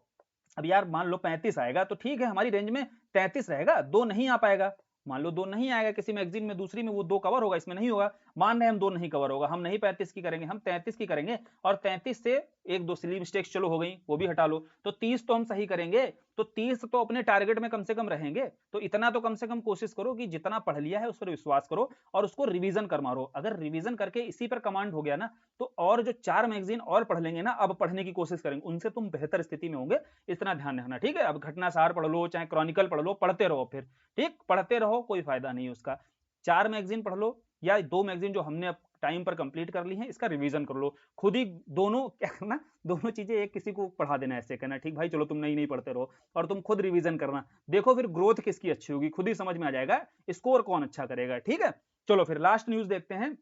अब यार मान लो 35 आएगा तो ठीक है, हमारी रेंज में 33 रहेगा, 2 नहीं आ पाएगा। मान लो 2 नहीं आएगा किसी मैगजीन में, दूसरी में वो 2 कवर होगा, इसमें नहीं होगा। मान रहे हम 2 नहीं कवर होगा, हम नहीं 35 की करेंगे, हम 33 की करेंगे। और 33 से 1-2 सिली मिस्टेक्स चलो हो गई, वो भी हटा लो, तो 30 तो हम सही करेंगे। तो 30 तो अपने टारगेट में कम से कम रहेंगे। तो इतना तो कम से कम कोशिश करो कि जितना पढ़ लिया है उस पर विश्वास करो और उसको रिवीजन कर मारो। अगर रिवीजन करके इसी पर कमांड हो गया ना, तो और जो 4 मैगजीन और पढ़ लेंगे ना, अब पढ़ने की कोशिश करेंगे, उनसे तुम बेहतर स्थिति में होंगे। इतना ध्यान रखना, ठीक है। अब घटनासार पढ़ लो, चाहे क्रॉनिकल पढ़ लो, पढ़ते रहो फिर, ठीक, पढ़ते रहो, कोई फायदा नहीं उसका। 4 मैगजीन पढ़ लो या 2 मैगजीन जो हमने अब टाइम पर कंप्लीट कर ली हैं, इसका रिवीजन कर लो खुद ही। दोनों क्या करना, दोनों चीजें एक किसी को पढ़ा देना, ऐसे कहना ठीक भाई चलो तुम नहीं पढ़ते रहो और तुम खुद रिवीजन करना। देखो फिर ग्रोथ किसकी अच्छी होगी, खुद ही समझ में आ जाएगा स्कोर कौन अच्छा करेगा, ठीक है। चलो फिर लास्ट न्यूज देखते हैं।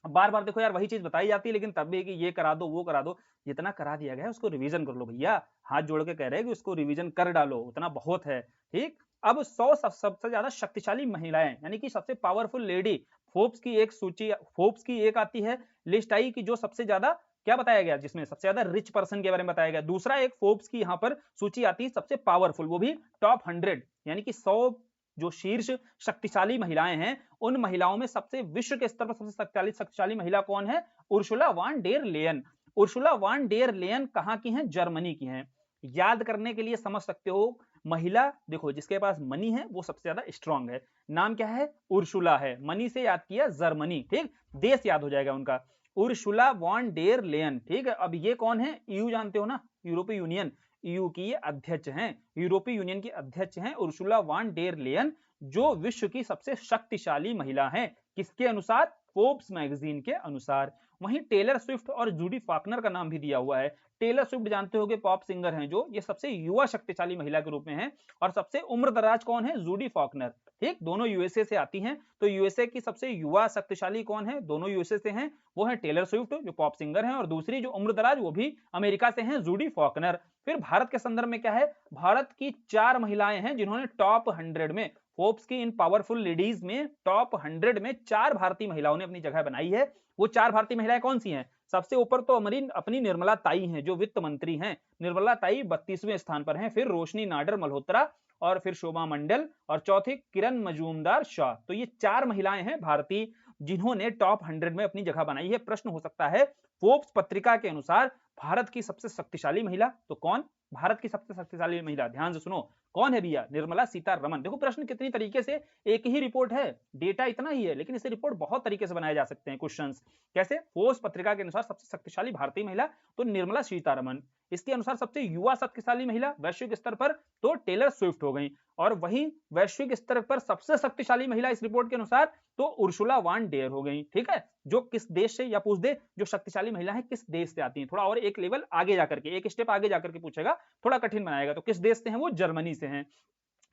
बार बार देखो यार वही चीज बताई जाती है, लेकिन तब भी कि ये करा दो वो करा दो, जितना करा दिया गया है उसको रिवीजन कर लो भैया। हाथ जोड़ के कह रहे हैं कि उसको रिवीजन कर डालो, उतना बहुत है, ठीक। अब 100 सबसे ज्यादा शक्तिशाली महिलाएं, यानी कि सबसे पावरफुल लेडी, फोर्ब्स की एक सूची, फोर्ब्स की एक आती है लिस्ट आई कि जो सबसे ज्यादा क्या बताया गया, जिसमें सबसे ज्यादा रिच पर्सन के बारे में बताया गया। दूसरा एक फोर्ब्स की यहाँ पर सूची आती है सबसे पावरफुल, वो भी टॉप 100, यानी कि 100 जो शीर्ष शक्तिशाली महिलाएं हैं, उन महिलाओं में सबसे विश्व के स्तर पर सबसे शक्तिशाली महिला कौन है? Ursula van der Leyen. Ursula van der Leyen कहां की हैं? जर्मनी की हैं। याद करने के लिए समझ सकते हो, महिला देखो जिसके पास मनी है वो सबसे ज्यादा स्ट्रांग है। नाम क्या है? उर्सुला है। मनी से याद किया जर्मनी, ठीक, देश याद हो जाएगा उनका, उर्सुला वॉन डेर लेयन, ठीक है। अब ये कौन है? ईयू जानते हो ना, यूरोपीय यूनियन, ईयू की ये अध्यक्ष हैं, यूरोपीय यूनियन की अध्यक्ष हैं उर्सुला वान डेर लेयन, जो विश्व की सबसे शक्तिशाली महिला हैं। किसके अनुसार? फोर्ब्स मैगजीन के अनुसार। वहीं टेलर स्विफ्ट और जूडी फॉकनर का नाम भी दिया हुआ है। टेलर स्विफ्ट जानते होगे पॉप सिंगर हैं जो, ये सबसे युवा शक्तिशाली महिला के रूप में हैं। और सबसे उम्रदराज कौन है? जूडी फॉकनर, ठीक, दोनों यूएसए से आती हैं। तो यूएसए की सबसे युवा शक्तिशाली कौन है? दोनों यूएसए से हैं, वो है टेलर स्विफ्ट जो पॉप सिंगर हैं, और दूसरी जो उम्रदराज वो भी अमेरिका से हैं, जूडी फॉकनर। फिर भारत के संदर्भ में क्या है? भारत की 4 महिलाएं हैं जिन्होंने टॉप 100 में फोर्ब्स की इन पावरफुल लेडीज में टॉप 100 में 4 भारतीय महिलाओं ने अपनी जगह बनाई है। वो 4 भारतीय महिलाएं कौन सी हैं? सबसे ऊपर तो हमारी अपनी निर्मला ताई हैं, जो वित्त मंत्री हैं। निर्मला ताई 32वें स्थान पर हैं, फिर रोशनी नाडर मल्होत्रा, और फिर शोभा मंडल, और चौथी किरण मजूमदार शाह। तो ये 4 महिलाएं हैं भारतीय जिन्होंने टॉप 100 में अपनी जगह बनाई है। प्रश्न हो सकता है फोर्ब्स पत्रिका के अनुसार भारत की सबसे शक्तिशाली महिला तो कौन? भारत की सबसे शक्तिशाली महिला, ध्यान से सुनो, कौन है भैया? निर्मला सीतारमण। देखो प्रश्न कितनी तरीके से, एक ही रिपोर्ट है, डेटा इतना ही है, लेकिन इसे रिपोर्ट बहुत तरीके से बनाए जा सकते हैं क्वेश्चंस। कैसे? फोर्ब्स पत्रिका के अनुसार सबसे शक्तिशाली भारतीय महिला तो निर्मला सीतारमण। इसके अनुसार सबसे युवा शक्तिशाली महिला वैश्विक स्तर पर तो टेलर स्विफ्ट हो गई। और वहीं वैश्विक स्तर पर सबसे शक्तिशाली महिला इस रिपोर्ट के अनुसार तो उर्सुला वान डेयर हो गई। ठीक है, जो किस देश से, या पूछ दे जो शक्तिशाली महिला है किस देश से आती हैं, थोड़ा और एक लेवल आगे जाकर के, एक स्टेप आगे जाकर के पूछेगा, थोड़ा कठिन बनाएगा। तो किस देश से हैं वो? जर्मनी से हैं।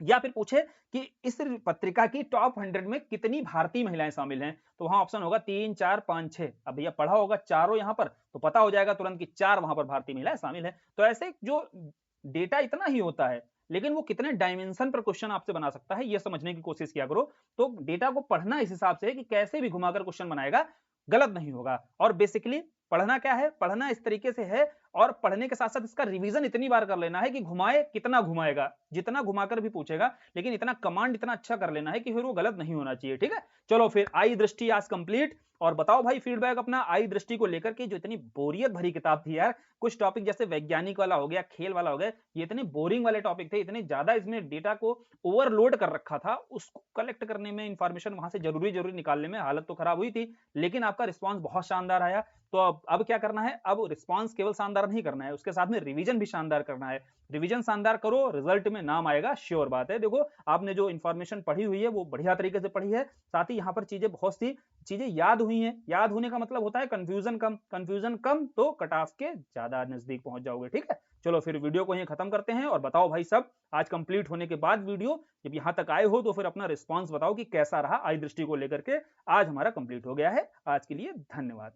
या फिर पूछे कि इस पत्रिका की टॉप 100 में कितनी भारतीय महिलाएं शामिल हैं, तो वहां ऑप्शन होगा 3, 4, 5, 6। अब भैया पढ़ा होगा चारों यहां पर, तो पता हो जाएगा तुरंत कि 4 वहां पर भारतीय महिलाएं शामिल हैं। तो ऐसे जो डेटा इतना ही होता है, लेकिन वो कितने डायमेंशन पर क्वेश्चन आपसे बना सकता है, ये समझने की कोशिश किया करो। तो डेटा को पढ़ना इस हिसाब से है कि कैसे भी घुमाकर क्वेश्चन बनाएगा, गलत नहीं होगा। और बेसिकली पढ़ना क्या है? पढ़ना इस तरीके से है, और पढ़ने के साथ साथ इसका रिवीजन इतनी बार कर लेना है कि घुमाए कितना घुमाएगा, जितना घुमाकर भी पूछेगा, लेकिन इतना कमांड इतना अच्छा कर लेना है कि फिर वो गलत नहीं होना चाहिए। ठीक है, चलो फिर आई दृष्टि आज कंप्लीट। और बताओ भाई फीडबैक अपना आई दृष्टि को लेकर के, जो इतनी बोरियत भरी किताब थी यार। कुछ टॉपिक जैसे वैज्ञानिक वाला हो गया, खेल वाला हो गया, ये इतने बोरिंग वाले टॉपिक थे, इतने ज्यादा इसमें डेटा को ओवरलोड कर रखा था, उसको कलेक्ट करने में, इंफॉर्मेशन वहां से जरूरी निकालने में हालत तो खराब हुई थी। लेकिन आपका रिस्पॉन्स बहुत शानदार आया। तो अब क्या करना है? अब रिस्पॉन्स केवल शानदार नहीं करना है, उसके साथ में रिवीजन भी शानदार करना है। रिवीजन शानदार करो, रिजल्ट में नाम आएगा, श्योर बात है। देखो आपने जो इन्फॉर्मेशन पढ़ी हुई है वो बढ़िया तरीके से पढ़ी है, साथ ही यहाँ पर चीजें, बहुत सी चीजें याद हुई हैं। याद होने का मतलब होता है कंफ्यूजन कम, कंफ्यूजन कम तो कट ऑफ के ज्यादा नजदीक पहुंच जाओगे। ठीक है, चलो फिर वीडियो को यहीं खत्म करते हैं। और बताओ भाई सब, आज कंप्लीट होने के बाद वीडियो जब यहाँ तक आए हो तो फिर अपना रिस्पॉन्स बताओ कि कैसा रहा आई दृष्टि को लेकर के। आज हमारा कंप्लीट हो गया है। आज के लिए धन्यवाद।